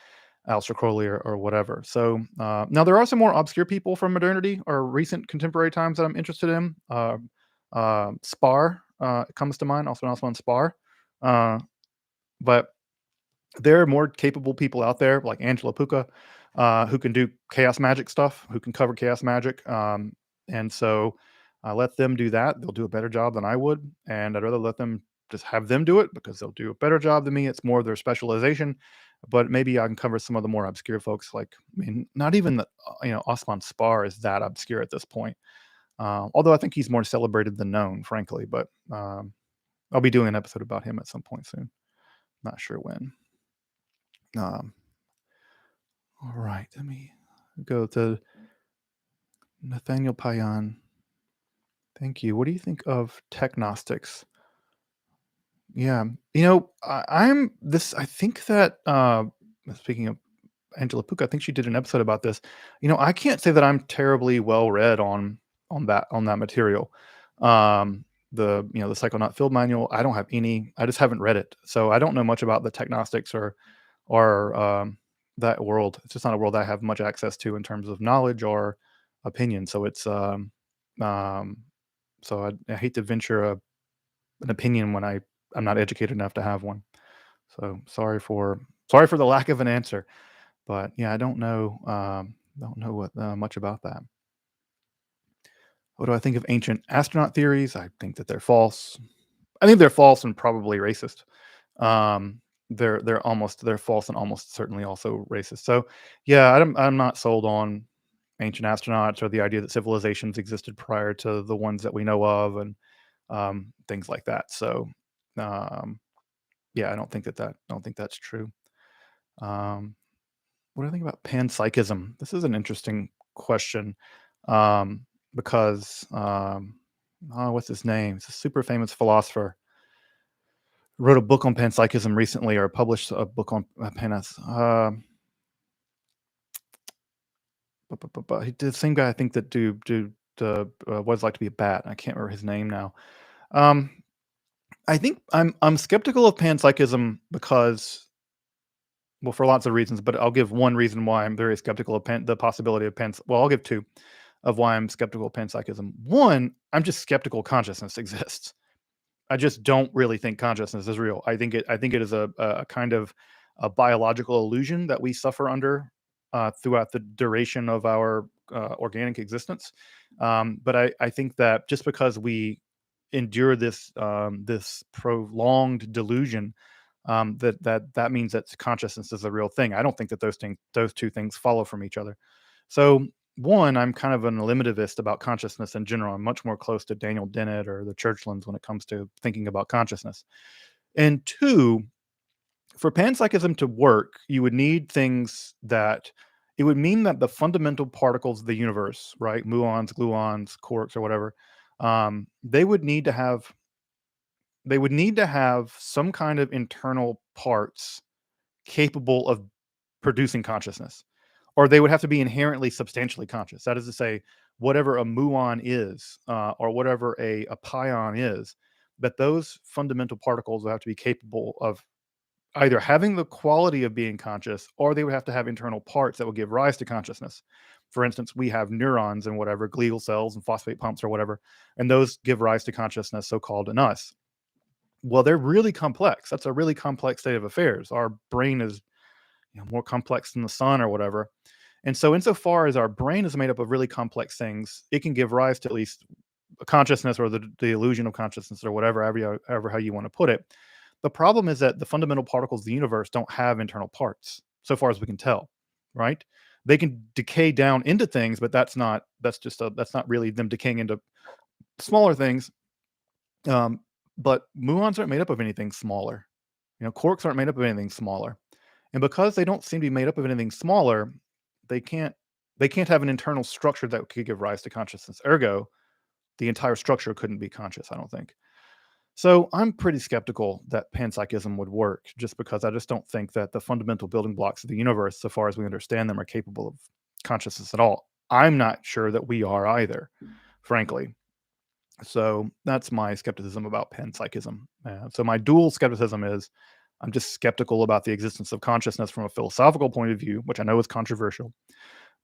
Aleister Crowley or whatever. So, now there are some more obscure people from modernity or recent contemporary times that I'm interested in. Spar comes to mind, also on Spar. Uh, but there are more capable people out there like Angela Puka, who can do chaos magic stuff, who can cover chaos magic. And so I let them do that. They'll do a better job than I would. And I'd rather let them just have them do it because they'll do a better job than me. It's more of their specialization. But maybe I can cover some of the more obscure folks. Like, I mean, not even Osman Spar is that obscure at this point. Although I think he's more celebrated than known, frankly. But I'll be doing an episode about him at some point soon. Not sure when. Um, all right, let me go to Nathaniel Payan. Thank you. What do you think of technostics? Yeah, I'm this. I think that, speaking of Angela Puka, I think she did an episode about this. I can't say that I'm terribly well read on that material. The Psychonaut Field Manual. I don't have any. I just haven't read it, so I don't know much about the technostics or that world. It's just not a world I have much access to in terms of knowledge or opinion. So um, I hate to venture an opinion when I'm not educated enough to have one. So sorry for the lack of an answer. But yeah, I don't know what much about that. What do I think of ancient astronaut theories? I think that they're false. I think they're false and probably racist. Um, they're false and almost certainly also racist. So yeah, I'm not sold on ancient astronauts or the idea that civilizations existed prior to the ones that we know of, and things like that. So um, yeah, I don't think that's true. Um, what do I think about panpsychism? This is an interesting question, because oh, what's his name? He's a super famous philosopher. Wrote a book on panpsychism recently, or published a book on panas. He did the same guy, I think, that do the what it's like to be a bat. I can't remember his name now. Um, I think I'm skeptical of panpsychism because, well, for lots of reasons, but I'll give one reason why I'm very skeptical of the possibility of Well, I'll give two. of why I'm skeptical of panpsychism. One, I'm just skeptical consciousness exists. I just don't really think consciousness is real. I think it is a kind of a biological illusion that we suffer under throughout the duration of our organic existence. But I think that just because we endure this prolonged delusion, that means that consciousness is a real thing. I don't think that those two things follow from each other. So one, I'm kind of an eliminativist about consciousness in general. I'm much more close to Daniel Dennett or the Churchlands when it comes to thinking about consciousness. And two, for panpsychism to work, you would need things that it would mean that the fundamental particles of the universe, right, muons, gluons, quarks, or whatever, they would need to have some kind of internal parts capable of producing consciousness, or they would have to be inherently substantially conscious. That is to say, whatever a muon is, or whatever a pion is, that those fundamental particles will have to be capable of either having the quality of being conscious, or they would have to have internal parts that will give rise to consciousness. For instance, we have neurons and whatever, glial cells and phosphate pumps or whatever, and those give rise to consciousness, so called in us. Well, they're really complex. That's a really complex state of affairs. Our brain is more complex than the sun or whatever. And so, insofar as our brain is made up of really complex things, it can give rise to at least a consciousness or the illusion of consciousness or whatever, however how you want to put it. The problem is that the fundamental particles of the universe don't have internal parts, so far as we can tell, right? They can decay down into things, but that's not really them decaying into smaller things. Um, but muons aren't made up of anything smaller. Quarks aren't made up of anything smaller. And because they don't seem to be made up of anything smaller, they can't they can't have an internal structure that could give rise to consciousness. Ergo, the entire structure couldn't be conscious, I don't think. So I'm pretty skeptical that panpsychism would work, just because I just don't think that the fundamental building blocks of the universe, so far as we understand them, are capable of consciousness at all. I'm not sure that we are either, frankly. So that's my skepticism about panpsychism. So my dual skepticism is I'm just skeptical about the existence of consciousness from a philosophical point of view, which I know is controversial,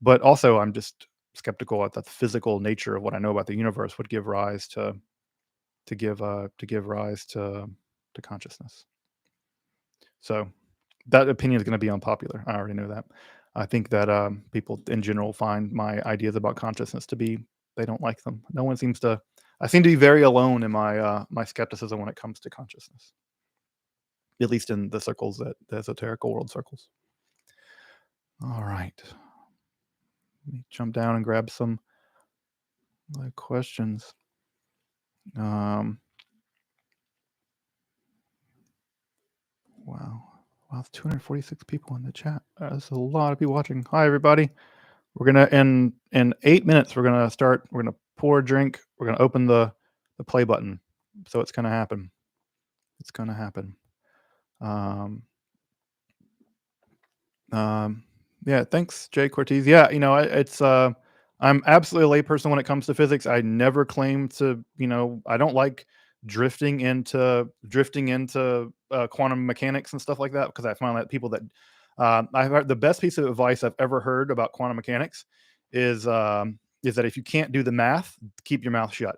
but also I'm just skeptical that the physical nature of what I know about the universe would give rise to consciousness. So that opinion is going to be unpopular. I already know that. I think that people in general find my ideas about consciousness to be they don't like them. No one seems to. I seem to be very alone in my skepticism when it comes to consciousness, at least in the circles that the esoterical world circles. All right, let me jump down and grab some questions. Wow. Wow, 246 people in the chat. That's a lot of people watching. Hi, everybody. We're gonna in 8 minutes. We're gonna start. We're gonna pour a drink. We're gonna open the play button. So it's gonna happen. It's gonna happen. Um, yeah. Thanks, Jay Cortez. Yeah. It's I'm absolutely a layperson when it comes to physics. I never claim to. I don't like drifting into quantum mechanics and stuff like that, because I find that people that I've heard the best piece of advice I've ever heard about quantum mechanics is that if you can't do the math, keep your mouth shut.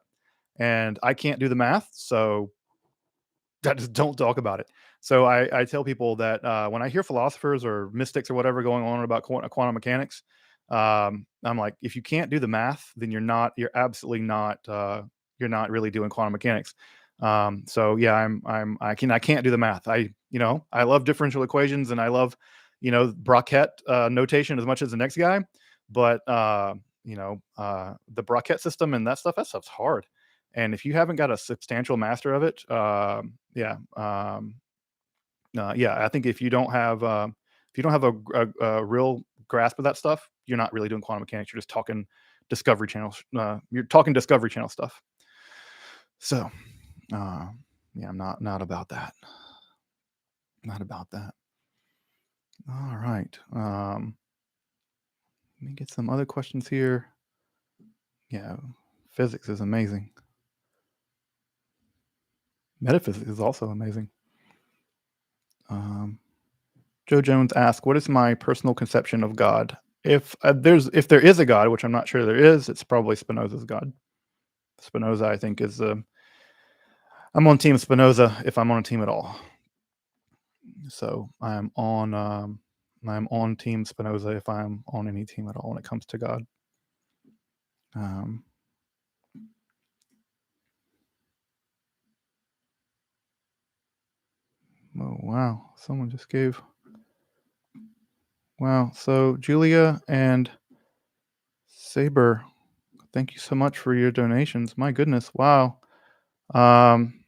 And I can't do the math, so just don't talk about it. So I tell people that when I hear philosophers or mystics or whatever going on about quantum mechanics, I'm like, if you can't do the math, then you're absolutely not, you're not really doing quantum mechanics. So yeah, I can't do the math. I love differential equations and I love, Brocket notation as much as the next guy, but the Brocket system and that stuff's hard. And if you haven't got a substantial master of it, I think if you don't have a real grasp of that stuff, you're not really doing quantum mechanics. You're just talking Discovery Channel. You're talking Discovery Channel stuff. So, I'm not about that. Not about that. All right. Let me get some other questions here. Yeah, physics is amazing. Metaphysics is also amazing. Joe Jones asked, "What is my personal conception of God?" if there is a God, which I'm not sure there is, it's probably Spinoza's God. Spinoza, I think, is I'm on Team Spinoza if I'm on a team at all. So I'm on Team Spinoza if I'm on any team at all when it comes to God. Um, oh wow, someone just gave. Wow, so Julia and Saber, thank you so much for your donations. My goodness, wow. Um,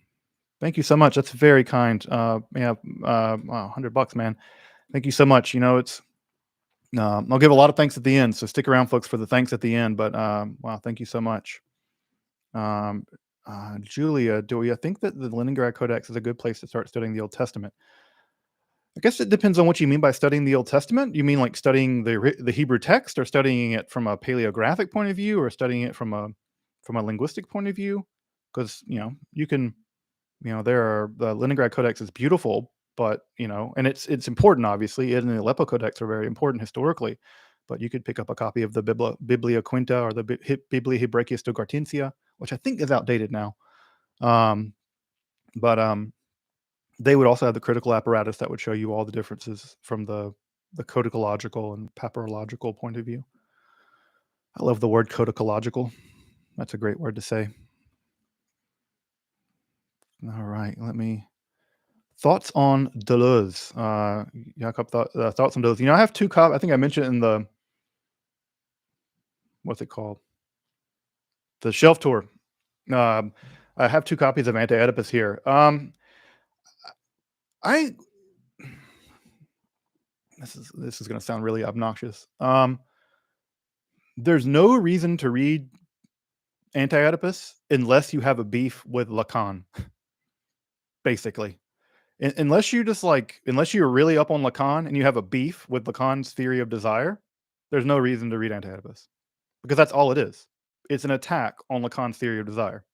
Thank you so much. That's very kind. Yeah, wow, $100, man. Thank you so much. You know, it's I'll give a lot of thanks at the end, so stick around, folks, for the thanks at the end. But wow, thank you so much. Um, Julia, do you think that the Leningrad Codex is a good place to start studying the Old Testament? I guess it depends on what you mean by studying the Old Testament. You mean like studying the Hebrew text, or studying it from a paleographic point of view, or studying it from a linguistic point of view? Because you can there are the Leningrad Codex is beautiful, but and it's important. Obviously, it and the Aleppo Codex are very important historically. But you could pick up a copy of the Biblia Quinta or the Biblia Hebraicus Stogartensia, which I think is outdated now. Um, but they would also have the critical apparatus that would show you all the differences from the codicological and papyrological point of view. I love the word codicological. That's a great word to say. All right, let me thoughts on Deleuze. Jakob, thoughts on Deleuze. I have two copies. I think I mentioned it in the what's it called, the shelf tour. Um, I have two copies of Anti-Oedipus here. I this is going to sound really obnoxious. There's no reason to read Anti-Oedipus unless you have a beef with Lacan. Basically, unless unless you're really up on Lacan and you have a beef with Lacan's theory of desire, there's no reason to read Anti-Oedipus, because that's all it is. It's an attack on Lacan's theory of desire.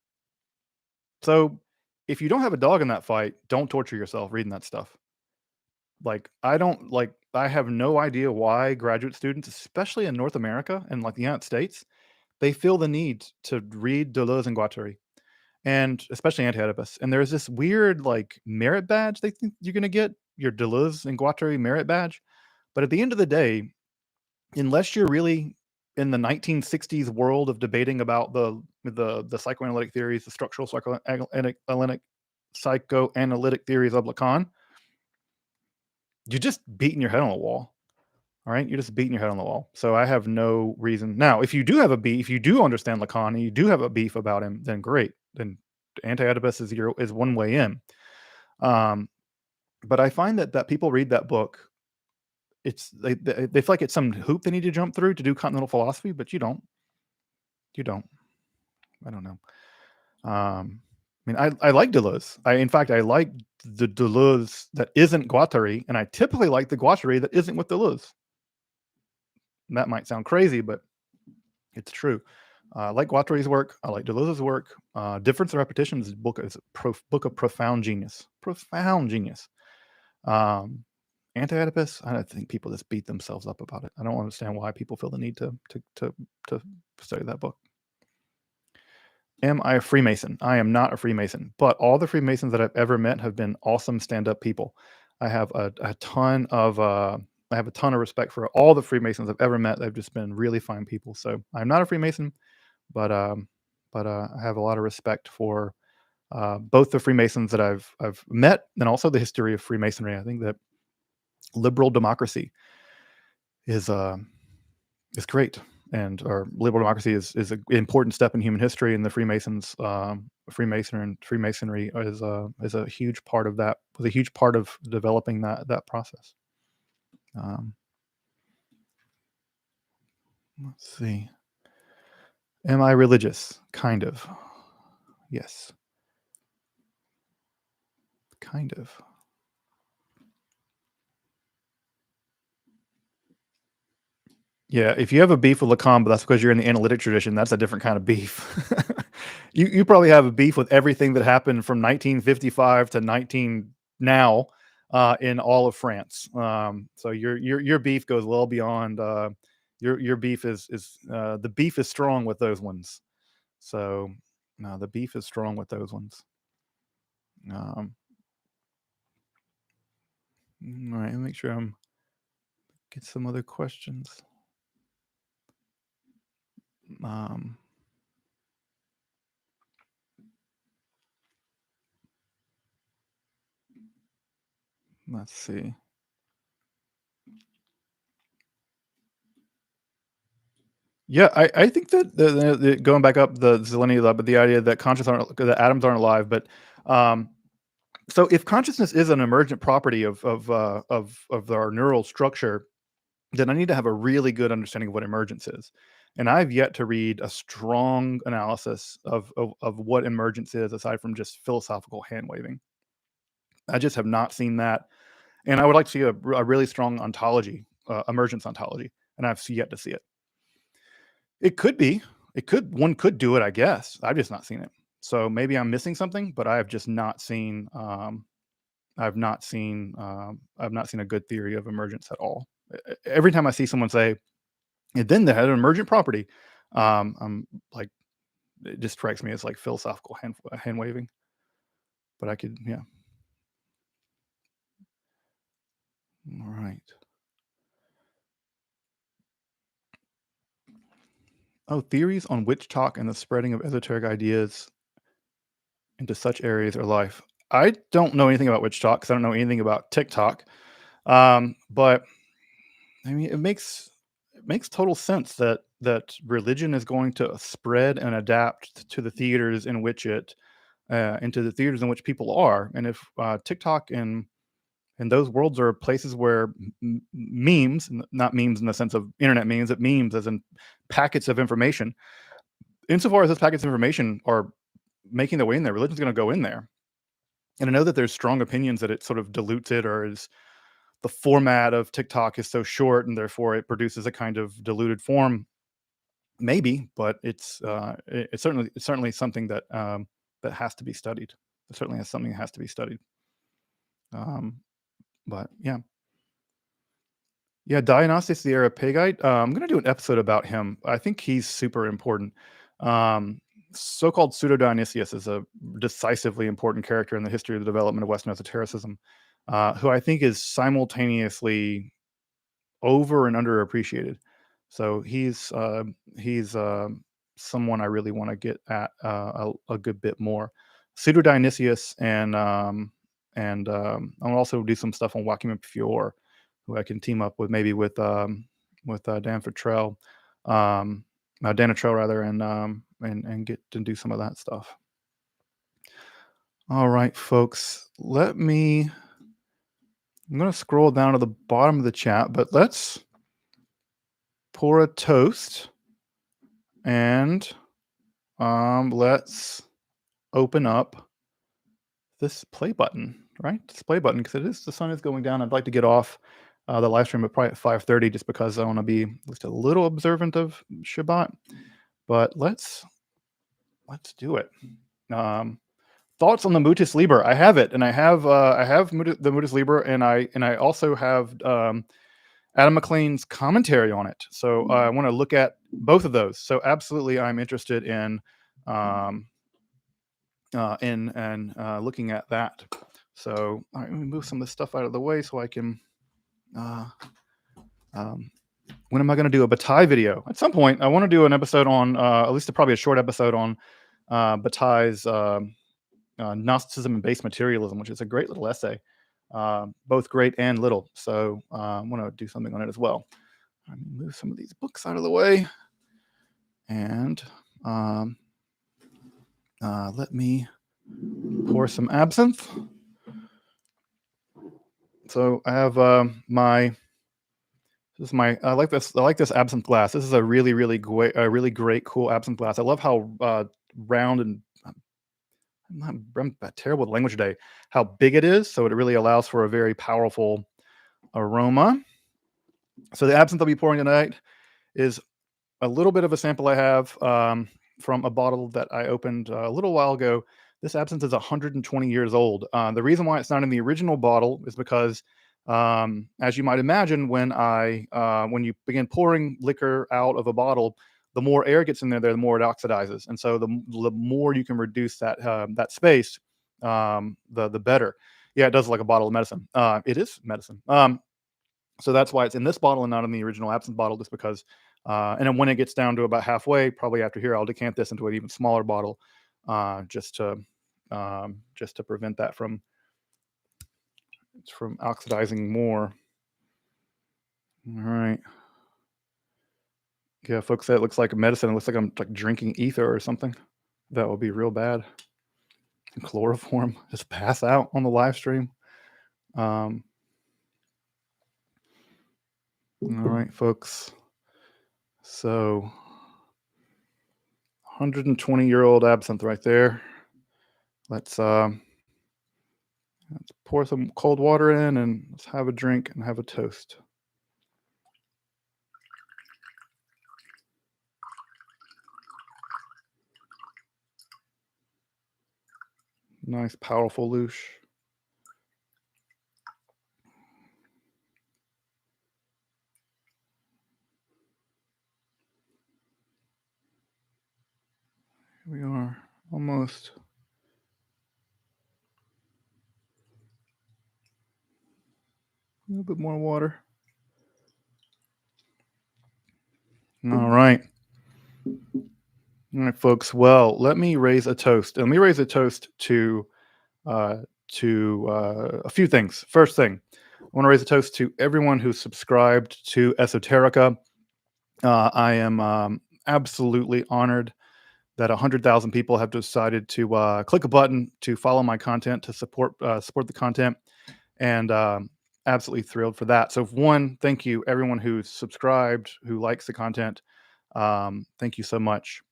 So if you don't have a dog in that fight, don't torture yourself reading that stuff. I have no idea why graduate students, especially in North America and like the United States, they feel the need to read Deleuze and Guattari, and especially Anti-Oedipus. And there's this weird like merit badge they think you're going to get, your Deleuze and Guattari merit badge. But at the end of the day, unless you're really in the 1960s world of debating about the psychoanalytic theories, the structural psychoanalytic theories of Lacan, you're just beating your head on the wall. All right, you're just beating your head on the wall. So I have no reason. Now, if you do have a beef, if you do understand Lacan and you do have a beef about him, then great. Then Anti-Oedipus is one way in. But I find that people read that book, they feel like it's some hoop they need to jump through to do continental philosophy, but you don't. I don't know. I mean, I like Deleuze. In fact, I like the Deleuze that isn't Guattari, and I typically like the Guattari that isn't with Deleuze. And that might sound crazy, but it's true. I like Guattari's work. I like Deleuze's work. Difference and Repetition is a book of profound genius. Profound genius. Anti-Oedipus, I don't think people just beat themselves up about it. I don't understand why people feel the need to study that book. Am I a Freemason? I am not a Freemason, but all the Freemasons that I've ever met have been awesome stand-up people. I have a ton of respect for all the Freemasons I've ever met. They've just been really fine people. So I'm not a Freemason, but I have a lot of respect for both the Freemasons that I've met, and also the history of Freemasonry. I think that liberal democracy is great, and our liberal democracy is an important step in human history, and the Freemasonry is a huge part of that. Was a huge part of developing that process. Let's see. Am I religious? Kind of. Yes. Kind of. Yeah, if you have a beef with Lacan, but that's because you're in the analytic tradition, that's a different kind of beef. You probably have a beef with everything that happened from 1955 to 19 now in all of France. So your beef goes well beyond Your beef is the beef is strong with those ones. So no, the beef is strong with those ones. Um, all right, make sure I'm get some other questions. Um, let's see. Yeah, I think that the going back up the Zeleny lab, but the idea that conscious aren't that atoms aren't alive, but um, so if consciousness is an emergent property of our neural structure, then I need to have a really good understanding of what emergence is. And I've yet to read a strong analysis of what emergence is aside from just philosophical hand waving. I just have not seen that. And I would like to see a really strong ontology, emergence ontology, and I've yet to see it. It could be. One could do it, I guess. I've just not seen it. So maybe I'm missing something, but I have just not seen. I've not seen a good theory of emergence at all. Every time I see someone say, and then they had an emergent property, I'm like, it just strikes me as like philosophical hand waving. But I could, yeah. All right. Oh, theories on witch talk and the spreading of esoteric ideas into such areas of life. I don't know anything about witch talk because I don't know anything about TikTok. But I mean, it makes total sense that religion is going to spread and adapt to the theaters in which it into the theaters in which people are. And if TikTok and those worlds are places where memes, not memes in the sense of internet memes, but memes as in packets of information. Insofar as those packets of information are making their way in there, religion's going to go in there. And I know that there's strong opinions that it sort of dilutes it, or is the format of TikTok is so short and therefore it produces a kind of diluted form. Maybe, but it's certainly something that has to be studied. It certainly has something that has to be studied. Um, but yeah, yeah, Dionysius the Areopagite. I'm going to do an episode about him. I think he's super important. Um, so-called Pseudo Dionysius is a decisively important character in the history of the development of Western esotericism, who I think is simultaneously over and underappreciated. So he's someone I really want to get at a good bit more. Pseudo Dionysius and I'll also do some stuff on Joachim Fior, who I can team up with maybe with Dan Futrell, Dana Trail rather, and get to do some of that stuff. All right, folks. I'm going to scroll down to the bottom of the chat, but let's pour a toast and let's open up this play button, right? This play button, because the sun is going down. I'd like to get off the live stream at probably at 5:30, just because I want to be just a little observant of Shabbat. But let's do it. Thoughts on the Mutus Liber? I have it, and I have the Mutus Liber, and I also have Adam McLean's commentary on it. So I want to look at both of those. So absolutely, I'm interested in looking at that. So all right, let me move some of this stuff out of the way so I can. When am I going to do a Bataille video? At some point, I want to do an episode on at least probably a short episode on Bataille's Gnosticism and Base Materialism, which is a great little essay, both great and little. So I want to do something on it as well. Let me move some of these books out of the way, and let me pour some absinthe. So I have I like this absinthe glass. This is a really great cool absinthe glass. I love how round and I'm terrible with language today. How big it is, so it really allows for a very powerful aroma. So the absinthe I'll be pouring tonight is a little bit of a sample I have from a bottle that I opened a little while ago. This absinthe is 120 years old. The reason why it's not in the original bottle is because As you might imagine, when you begin pouring liquor out of a bottle, the more air gets in there, the more it oxidizes, and so the more you can reduce that space, the better. Yeah, it does like a bottle of medicine. It is medicine. So that's why it's in this bottle and not in the original absinthe bottle, just because. And then when it gets down to about halfway, probably after here, I'll decant this into an even smaller bottle, just to prevent that from oxidizing more. All right. Yeah, folks say it looks like a medicine. It looks like I'm like drinking ether or something. That would be real bad. Chloroform, just pass out on the live stream. Um, all right, folks. So 120-year-old absinthe right there. Let's pour some cold water in and let's have a drink and have a toast. Nice, powerful loosh. Here we are, almost. A little bit more water. All right. All right, folks. Well, let me raise a toast. Let me raise a toast uh, to a few things. First thing, I want to raise a toast to everyone who's subscribed to Esoterica. I am absolutely honored that 100,000 people have decided to click a button to follow my content, to support the content, and absolutely thrilled for that. So, one, thank you everyone who's subscribed, who likes the content. Thank you so much.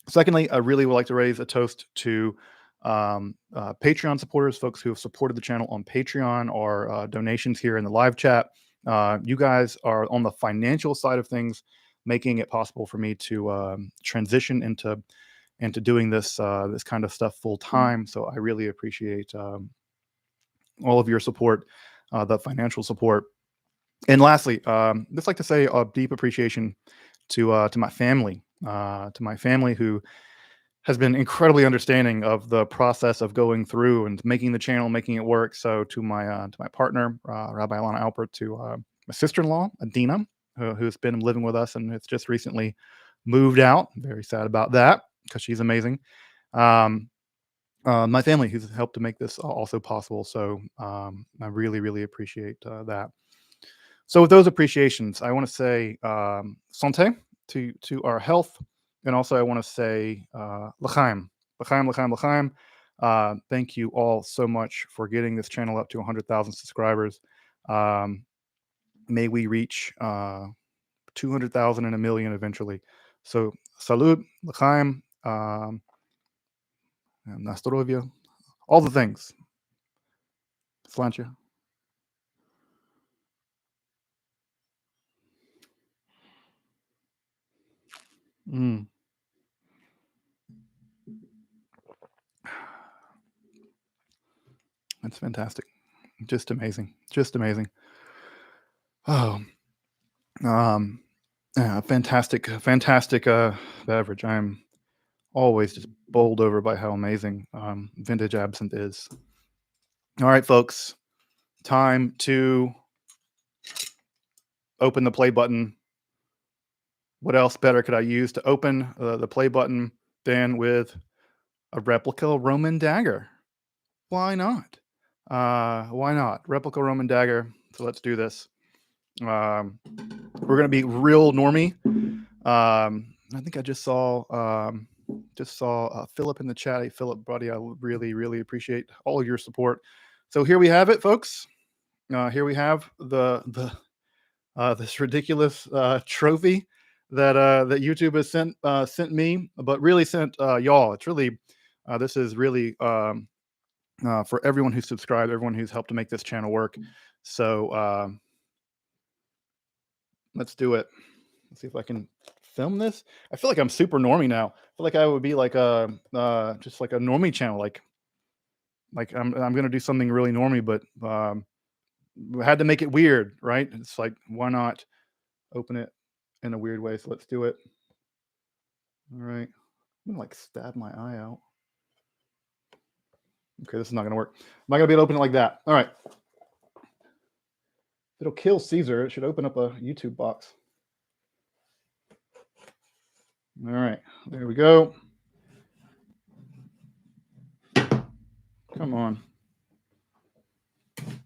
Secondly, I really would like to raise a toast to Patreon supporters, folks who have supported the channel on Patreon or donations here in the live chat. You guys are on the financial side of things, making it possible for me to transition into doing this kind of stuff full time. So I really appreciate all of your support, the financial support. And lastly, just like to say a deep appreciation to my family who has been incredibly understanding of the process of going through and making the channel, making it work. So to my partner, Rabbi Alana Alpert, to my sister-in-law, Adina, who's been living with us and has just recently moved out. Very sad about that because she's amazing. Um, my family who's helped to make this also possible. So I really, really appreciate that. So with those appreciations, I want to say santé to our health, and also I want to say l'chaim, l'chaim, l'chaim, l'chaim. Thank you all so much for getting this channel up to 100,000 subscribers. Um, may we reach 200,000 and a million eventually. So salud, l'chaim, nastorovia, all the things. Slancha. Mm. That's fantastic. Just amazing. Just amazing. Oh, yeah, fantastic beverage. I'm always just bowled over by how amazing vintage absinthe is. All right, folks, time to open the play button. What else better could I use to open the play button than with a replica Roman dagger? Why not? Why not? Replica Roman dagger. So let's do this. We're gonna be real normie. I think I just saw Philip in the chat. Hey, Philip, buddy, I really, really appreciate all of your support. So here we have it, folks. Here we have this ridiculous trophy that YouTube has sent me, but really sent y'all. It's really this is really for everyone who's subscribed, everyone who's helped to make this channel work. So let's do it. Let's see if I can film this. I feel like I'm super normie now. I feel like I would be like a just like a normie channel. Like I'm gonna do something really normie, but we had to make it weird, right? It's like, why not open it in a weird way? So let's do it. All right. I'm gonna like stab my eye out. Okay, this is not gonna work. I'm not gonna be able to open it like that. All right. It'll kill Caesar. It should open up a YouTube box. All right, there we go. Come on.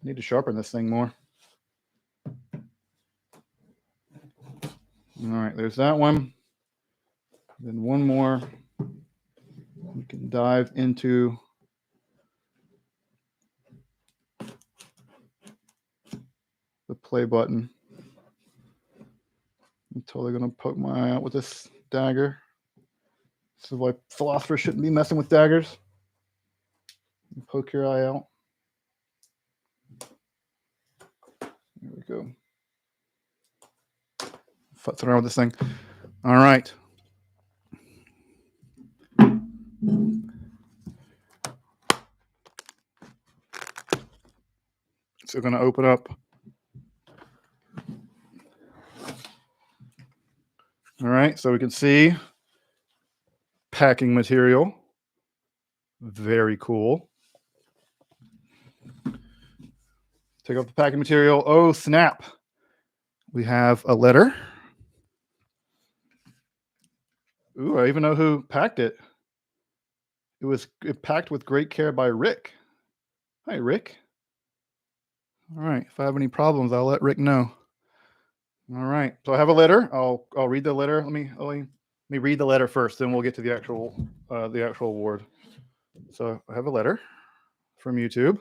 Need to sharpen this thing more. All right, there's that one. Then one more. We can dive into the play button. I'm totally gonna poke my eye out with this dagger. This is why philosophers shouldn't be messing with daggers. You poke your eye out. There we go. Futzing around with this thing. All right. So we're going to open up. All right. So we can see packing material. Very cool. Take off the packing material. Oh, snap. We have a letter. Ooh, I even know who packed it. It was packed with great care by Rick. Hi, Rick. All right. If I have any problems, I'll let Rick know. All right. So I have a letter. I'll read the letter. Let me read the letter first, then we'll get to the actual award. So I have a letter from YouTube.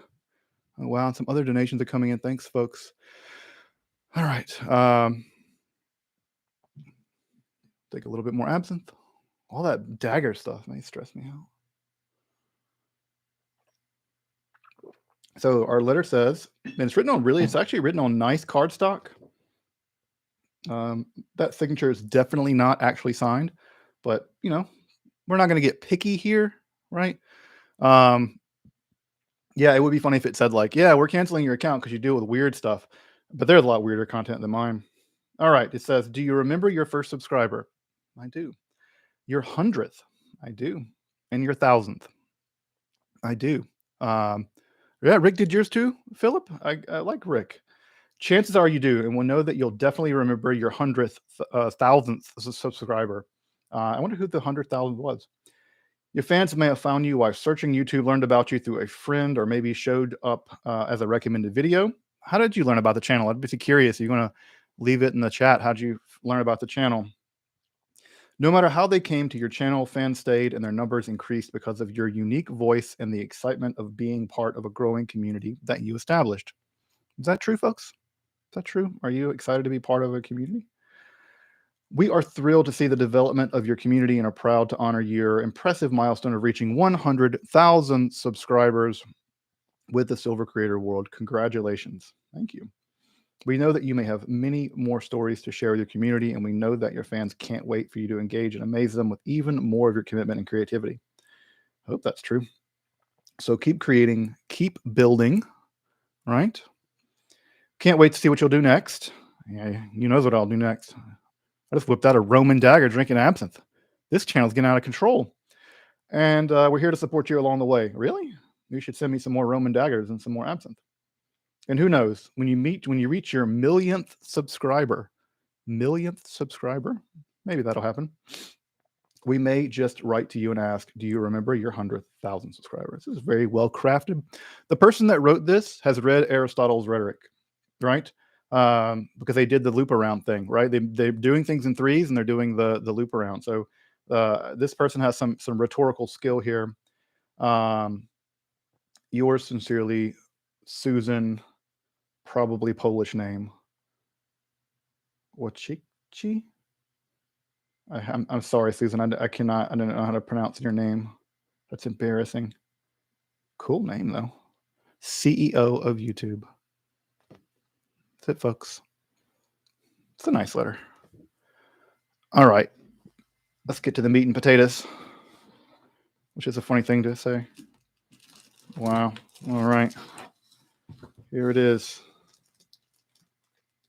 Oh, wow, and some other donations are coming in. Thanks, folks. All right. Take a little bit more absinthe. All that dagger stuff may stress me out. So our letter says, and it's actually written on nice cardstock. That signature is definitely not actually signed, but you know, we're not going to get picky here, right? Yeah, it would be funny if it said like, yeah, we're canceling your account because you deal with weird stuff, but there's a lot weirder content than mine. All right, it says, do you remember your first subscriber? I do. Your 100th? I do. And your 1,000th? I do. Yeah, Rick did yours too, Philip. I like Rick. Chances are you do, and we'll know that you'll definitely remember your 100th, 1,000th subscriber. I wonder who the 100,000 was. Your fans may have found you while searching YouTube, learned about you through a friend, or maybe showed up as a recommended video. How did you learn about the channel? I'd be curious. You're going to leave it in the chat. How did you learn about the channel? No matter how they came to your channel, fans stayed and their numbers increased because of your unique voice and the excitement of being part of a growing community that you established. Is that true, folks? Is that true? Are you excited to be part of a community? We are thrilled to see the development of your community and are proud to honor your impressive milestone of reaching 100,000 subscribers with the Silver Creator Award. Congratulations. Thank you. We know that you may have many more stories to share with your community, and we know that your fans can't wait for you to engage and amaze them with even more of your commitment and creativity. I hope that's true. So keep creating, keep building, right? Can't wait to see what you'll do next. Yeah, you knows what I'll do next. I just whipped out a Roman dagger drinking absinthe. This channel's getting out of control. And we're here to support you along the way. Really? You should send me some more Roman daggers and some more absinthe. And who knows, when you reach your millionth subscriber, maybe that'll happen. We may just write to you and ask, do you remember your 100,000 subscribers? This is very well crafted. The person that wrote this has read Aristotle's Rhetoric, right? Because they did the loop around thing, right? They're doing things in threes and they're doing the loop around. So this person has some rhetorical skill here. Yours sincerely, Susan, probably Polish name. Wachichi? I'm sorry, Susan. I don't know how to pronounce your name. That's embarrassing. Cool name though. CEO of YouTube. That's it, folks. It's a nice letter. All right. Let's get to the meat and potatoes, which is a funny thing to say. Wow. All right. Here it is.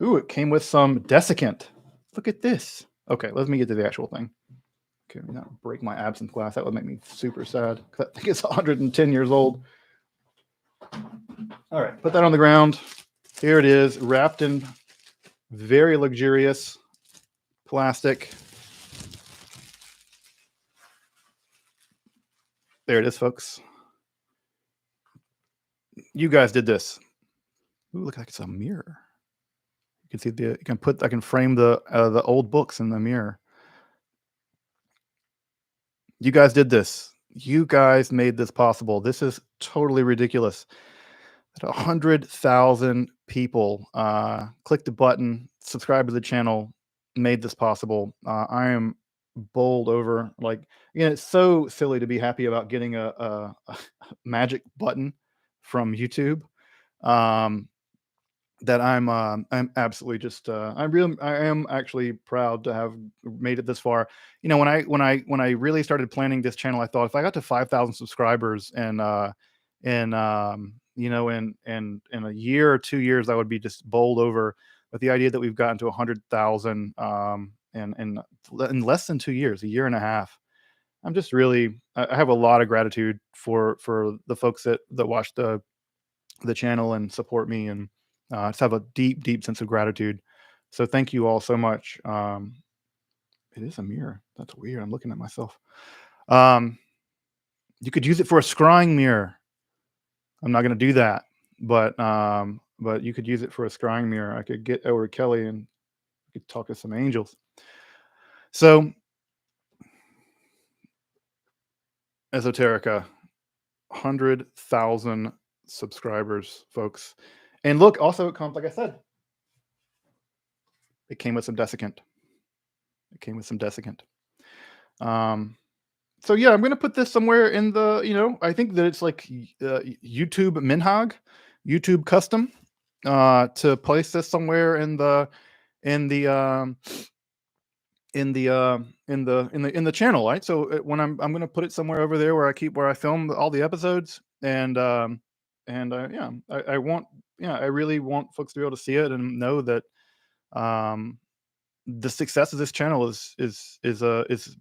Ooh, it came with some desiccant. Look at this. Okay, let me get to the actual thing. Okay, not break my absinthe glass. That would make me super sad. I think it's 110 years old. All right, put that on the ground. Here it is, wrapped in very luxurious plastic. There it is, folks. You guys did this. Ooh, look like it's a mirror. You can see I can frame the old books in the mirror. You guys did this. You guys made this possible. This is totally ridiculous. That 100,000 people clicked the button, subscribe to the channel, made this possible. I am bowled over. Like, it's so silly to be happy about getting a magic button from YouTube. That I'm absolutely just I am actually proud to have made it this far. When I really started planning this channel, I thought if I got to 5,000 subscribers and in in a year or 2 years, I would be just bowled over. But the idea that we've gotten to 100,000 in less than 2 years, a year and a half, I'm just really I have a lot of gratitude for the folks that watch the channel and support me, and just have a deep sense of gratitude. So thank you all so much. It is a mirror. That's weird. I'm looking at myself. Um, you could use it for a scrying mirror. I'm not going to do that, but you could use it for a scrying mirror. I could get over Kelly and we could talk to some angels. So, Esoterica, 100,000 subscribers, folks. And look, also it comes, like I said, it came with some desiccant. It came with some desiccant. So yeah, I'm gonna put this somewhere in the. I think that it's like YouTube Minhag, YouTube custom, to place this somewhere in the in the channel, right? So when I'm gonna put it somewhere over there where I film all the episodes, and yeah, I want I really want folks to be able to see it and know that um the success of this channel is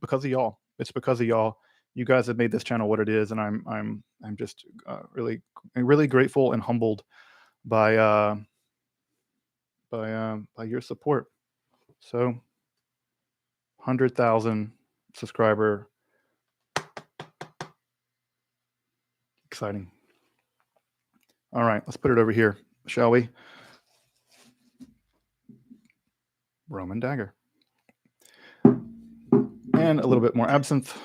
because of y'all. It's because of y'all. You guys have made this channel what it is, and I'm just really grateful and humbled by by your support. So 100,000 subscriber, exciting. All right, let's put it over here, shall we? Roman dagger. And a little bit more absinthe.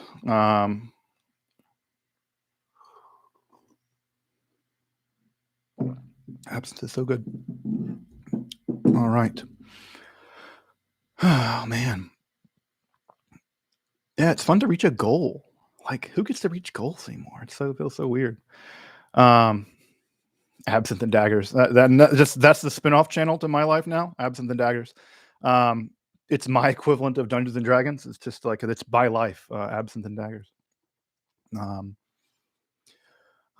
Absinthe is so good. All right. Oh, man. Yeah, it's fun to reach a goal. Like, who gets to reach goals anymore? It feels so weird. Absinthe and Daggers. That's the spin-off channel to my life now. Absinthe and Daggers. It's my equivalent of Dungeons and Dragons. It's just like it's by life. Absinthe and Daggers.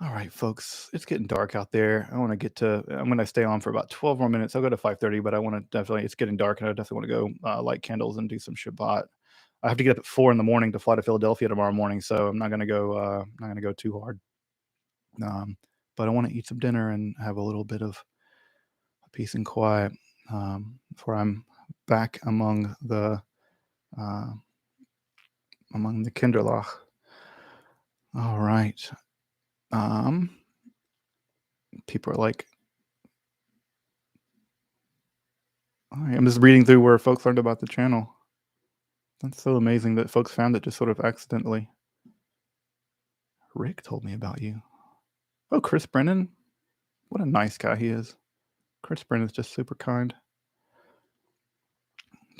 All right, folks, it's getting dark out there. I'm going to stay on for about 12 more minutes. I'll go to 5:30, but I want to definitely, it's getting dark and I definitely want to go light candles and do some Shabbat. I have to get up at 4 in the morning to fly to Philadelphia tomorrow morning, so I'm not going to go too hard. But I want to eat some dinner and have a little bit of peace and quiet before I'm back among the Kinderlach. All right. People are like, I'm just reading through where folks learned about the channel. That's so amazing that folks found it just sort of accidentally. Rick told me about you. Oh, Chris Brennan. What a nice guy he is. Chris Brennan is just super kind.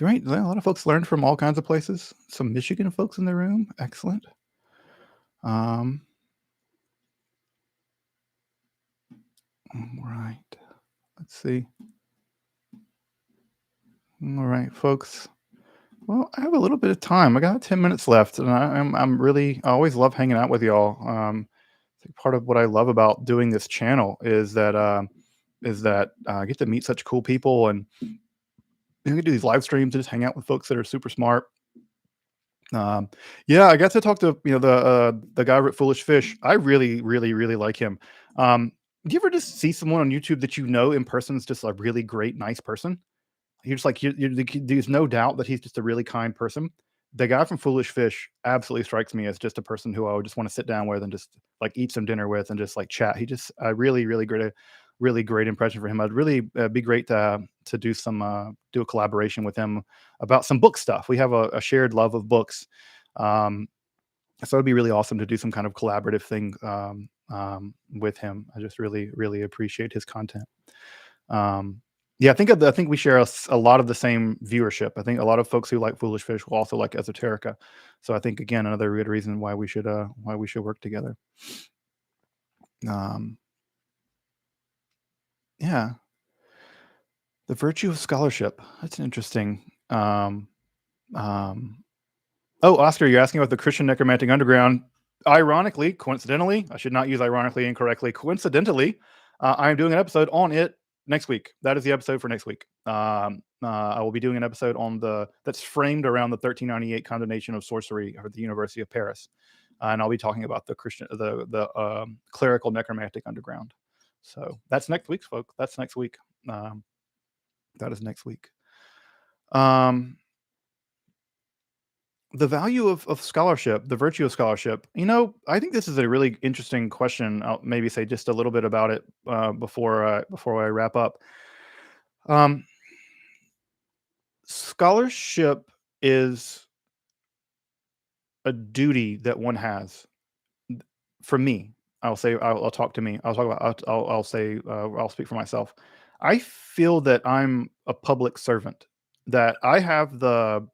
Right? A lot of folks learned from all kinds of places. Some Michigan folks in the room. Excellent. All right. Let's see. All right, folks. Well, I have a little bit of time. I got 10 minutes left, and I always love hanging out with y'all. Part of what I love about doing this channel is that I get to meet such cool people, and You can do these live streams and just hang out with folks that are super smart. Um, yeah, I got to talk to the guy at Foolish Fish. I really, really, really like him. Do you ever just see someone on YouTube that you know in person is just a really great, nice person? You're just like there's no doubt that he's just a really kind person. The guy from Foolish Fish absolutely strikes me as just a person who I would just want to sit down with and just like eat some dinner with and just like chat. He just a really great impression for him. I'd really be great to do do a collaboration with him about some book stuff. We have a shared love of books, um, so it'd be really awesome to do some kind of collaborative thing with him. I just really appreciate his content. Um, yeah, I think we share a lot of the same viewership. I think a lot of folks who like Foolish Fish will also like Esoterica. So I think again another good reason why we should work together. Um, yeah, the virtue of scholarship. That's interesting. Um, oh, Oscar, you're asking about the Christian Necromantic Underground. Ironically, coincidentally, I should not use ironically incorrectly. Coincidentally, I am doing an episode on it next week. That is the episode for next week. I will be doing an episode on that's framed around the 1398 condemnation of sorcery at the University of Paris, and I'll be talking about the clerical necromantic underground. So that's next week, folks. That's next week. That is next week. The value of scholarship, the virtue of scholarship. I think this is a really interesting question. I'll maybe say just a little bit about it before I wrap up. Scholarship is a duty that one has. For me, I'll talk to me. I'll say I'll speak for myself. I feel that I'm a public servant. That I've had the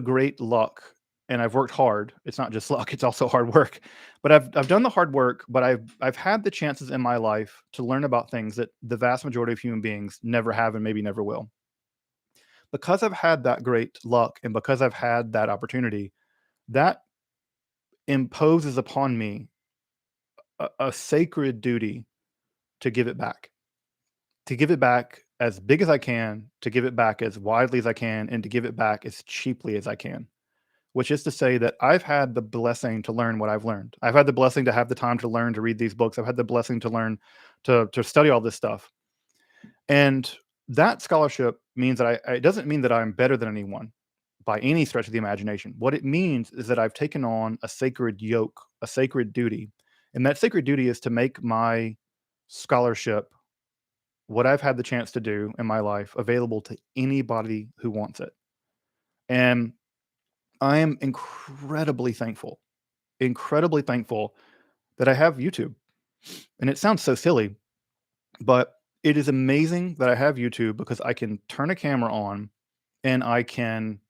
great luck, and I've worked hard. It's not just luck; it's also hard work. But I've done the hard work. But I've had the chances in my life to learn about things that the vast majority of human beings never have and maybe never will. Because I've had that great luck, and because I've had that opportunity, that imposes upon me a sacred duty to give it back. To give it back as big as I can, to give it back as widely as I can, and to give it back as cheaply as I can. Which is to say that I've had the blessing to learn what I've learned. I've had the blessing to have the time to learn to read these books. I've had the blessing to learn to study all this stuff. And that scholarship means that it doesn't mean that I'm better than anyone by any stretch of the imagination. What it means is that I've taken on a sacred yoke, a sacred duty. And that sacred duty is to make my scholarship, what I've had the chance to do in my life, available to anybody who wants it. And I am incredibly thankful that I have YouTube. And it sounds so silly, but it is amazing that I have YouTube because I can turn a camera on and I can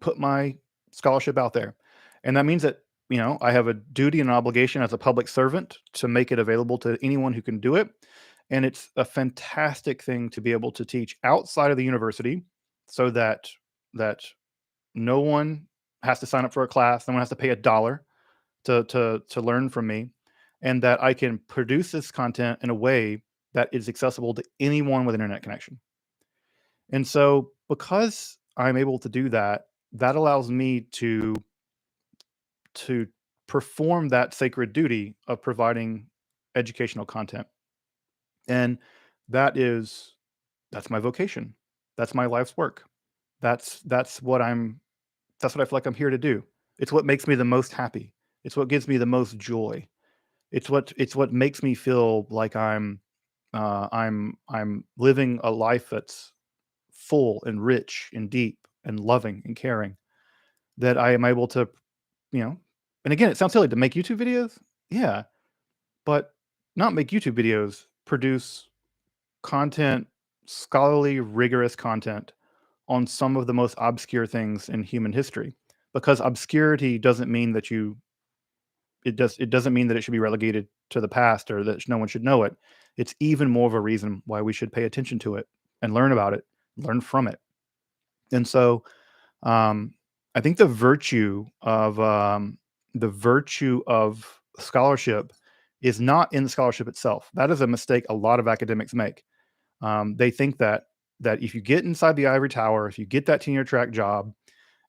put my scholarship out there. And that means that, I have a duty and an obligation as a public servant to make it available to anyone who can do it. And it's a fantastic thing to be able to teach outside of the university so that no one has to sign up for a class, no one has to pay $1 to learn from me, and that I can produce this content in a way that is accessible to anyone with an internet connection. And so because I'm able to do that, that allows me to perform that sacred duty of providing educational content. And that is that's my vocation. That's my life's work. That's what I feel like I'm here to do. It's what makes me the most happy. It's what gives me the most joy. It's what makes me feel like I'm living a life that's full and rich and deep and loving and caring. That I am able to, you know, and again, it sounds silly to make YouTube videos. Yeah, but not make YouTube videos, produce content, scholarly, rigorous content on some of the most obscure things in human history. Because obscurity doesn't mean that it doesn't mean that it should be relegated to the past or that no one should know it. It's even more of a reason why we should pay attention to it and learn about it, learn from it. And so um, I think the virtue of scholarship is not in the scholarship itself. That is a mistake a lot of academics make. They think that if you get inside the ivory tower, if you get that tenure track job,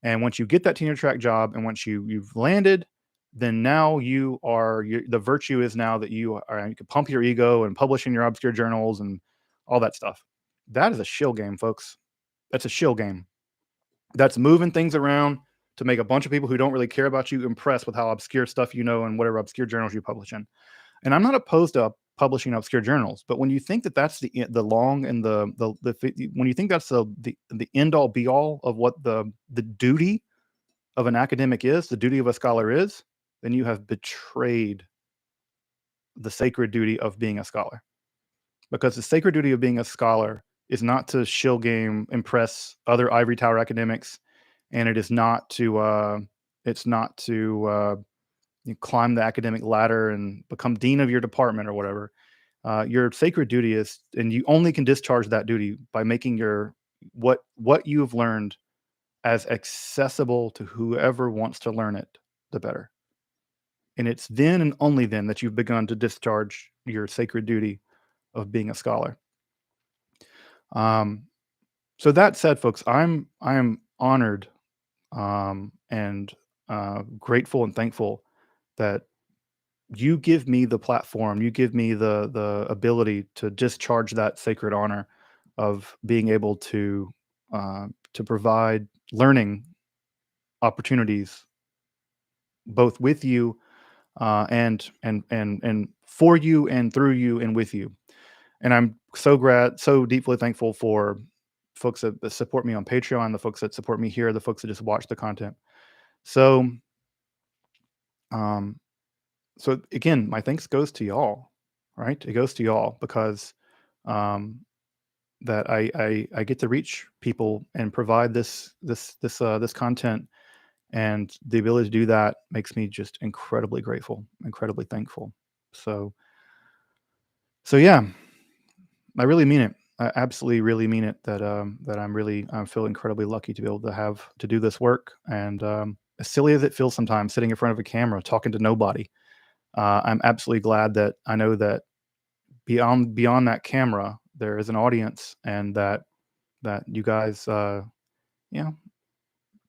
and once you get that tenure track job, and once you've landed, then now the virtue is now that you can pump your ego and publish in your obscure journals and all that stuff. That is a shill game, folks. That's a shill game. That's moving things around to make a bunch of people who don't really care about you impressed with how obscure stuff you know and whatever obscure journals you publish in. And I'm not opposed to publishing obscure journals, but when you think that that's the long and when you think that's the end all be all of what the duty of an academic is, the duty of a scholar is, then you have betrayed the sacred duty of being a scholar. Because the sacred duty of being a scholar is not to shill game, impress other ivory tower academics, and it is not to you climb the academic ladder and become dean of your department or whatever. Your sacred duty is, and you only can discharge that duty by making what you've learned as accessible to whoever wants to learn it, the better. And it's then and only then that you've begun to discharge your sacred duty of being a scholar. So that said, folks, I am honored and grateful and thankful that you give me the platform, you give me the ability to discharge that sacred honor of being able to provide learning opportunities both with you and for you and through you and with you. And I'm so deeply thankful for folks that support me on Patreon, the folks that support me here, the folks that just watch the content. So, um, so again, my thanks goes to y'all, right? It goes to y'all because that I get to reach people and provide this content, and the ability to do that makes me just incredibly grateful, incredibly thankful. So yeah, I really mean it. I absolutely really mean it that I feel incredibly lucky to be able to do this work. And as silly as it feels sometimes sitting in front of a camera talking to nobody, I'm absolutely glad that I know that beyond that camera there is an audience, and that you guys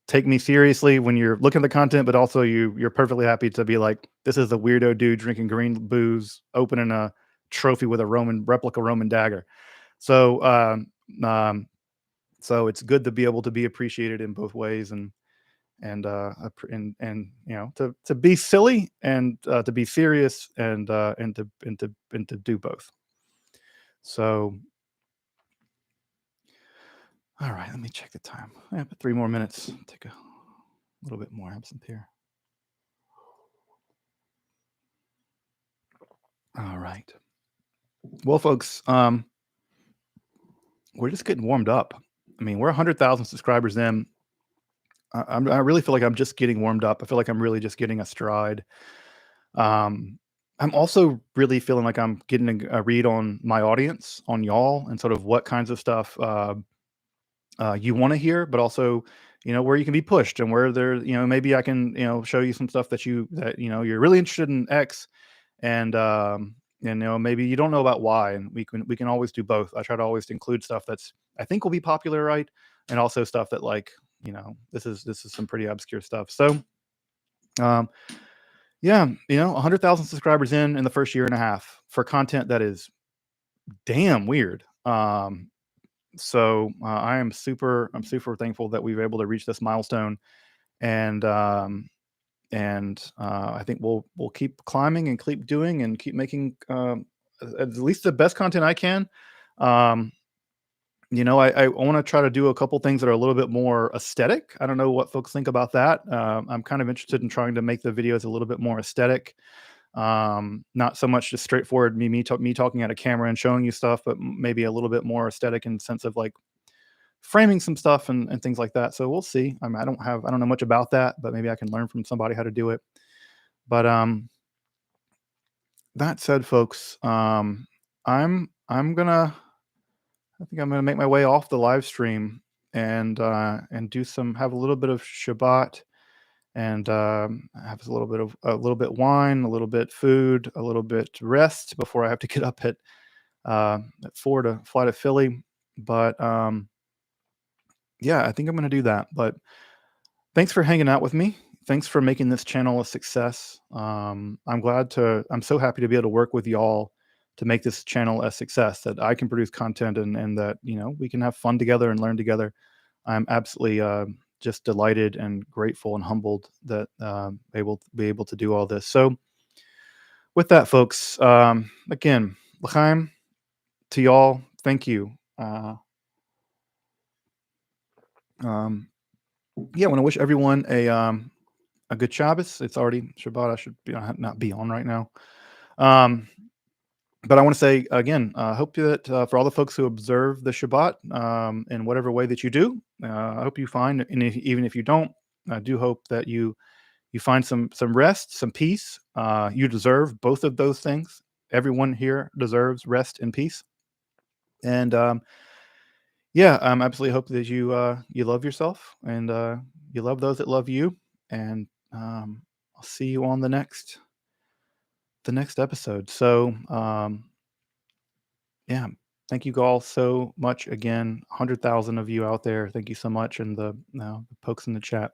take me seriously when you're looking at the content, but also you're perfectly happy to be like, this is a weirdo dude drinking green booze, opening a trophy with a replica Roman dagger. So, so it's good to be able to be appreciated in both ways, and to be silly and to be serious, and to do both. So, all right, let me check the time. I have 3 more minutes. Take a little bit more absinthe here. All right. Well, folks, we're just getting warmed up. I mean, we're 100,000 subscribers in. I really feel like I'm just getting warmed up. I feel like I'm really just getting a stride. I'm also really feeling like I'm getting a read on my audience, on y'all, and sort of what kinds of stuff you want to hear, but also, where you can be pushed, and where there, maybe I can, show you some stuff that you're really interested in X, and maybe you don't know about Y, and we can always do both. I try to always include stuff that's I think will be popular, right, and also stuff that, like, this is some pretty obscure stuff. So, yeah, 100,000 subscribers in the first year and a half for content that is damn weird. So I'm super thankful that we were able to reach this milestone, and I think we'll keep climbing and keep doing and keep making at least the best content I can. I want to try to do a couple things that are a little bit more aesthetic. I don't know what folks think about that. I'm kind of interested in trying to make the videos a little bit more aesthetic. Not so much just straightforward me talking at a camera and showing you stuff, but maybe a little bit more aesthetic in the sense of like framing some stuff and things like that. So we'll see. I mean, I don't know much about that, but maybe I can learn from somebody how to do it. But that said, folks, I think I'm gonna make my way off the live stream and have a little bit of Shabbat and have a little bit wine, a little bit food, a little bit rest before I have to get up at 4 to fly to Philly. But yeah, I think I'm going to do that. But thanks for hanging out with me. Thanks for making this channel a success. I'm so happy to be able to work with y'all to make this channel a success, that I can produce content, and that, we can have fun together and learn together. I'm absolutely just delighted and grateful and humbled that be able to do all this. So with that, folks, again, l'chaim to y'all. Thank you. Um, yeah, I want to wish everyone a good Shabbos. It's already Shabbat. I should not be on right now. Um, but I want to say again, I hope that for all the folks who observe the Shabbat in whatever way that you do, I hope you find, and even if you don't, I do hope that you find some rest, some peace. You deserve both of those things. Everyone here deserves rest and peace. And yeah, absolutely hope that you love yourself, and you love those that love you. And I'll see you on the next episode. So yeah, thank you all so much again. 100,000 of you out there. Thank you so much, and the folks in the chat.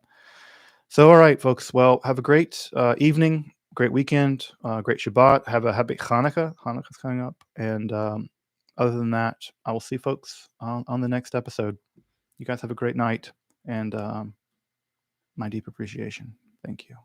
So all right, folks. Well, have a great evening, great weekend, great Shabbat. Have a happy Hanukkah. Hanukkah's coming up, and other than that, I will see folks on the next episode. You guys have a great night, and my deep appreciation. Thank you.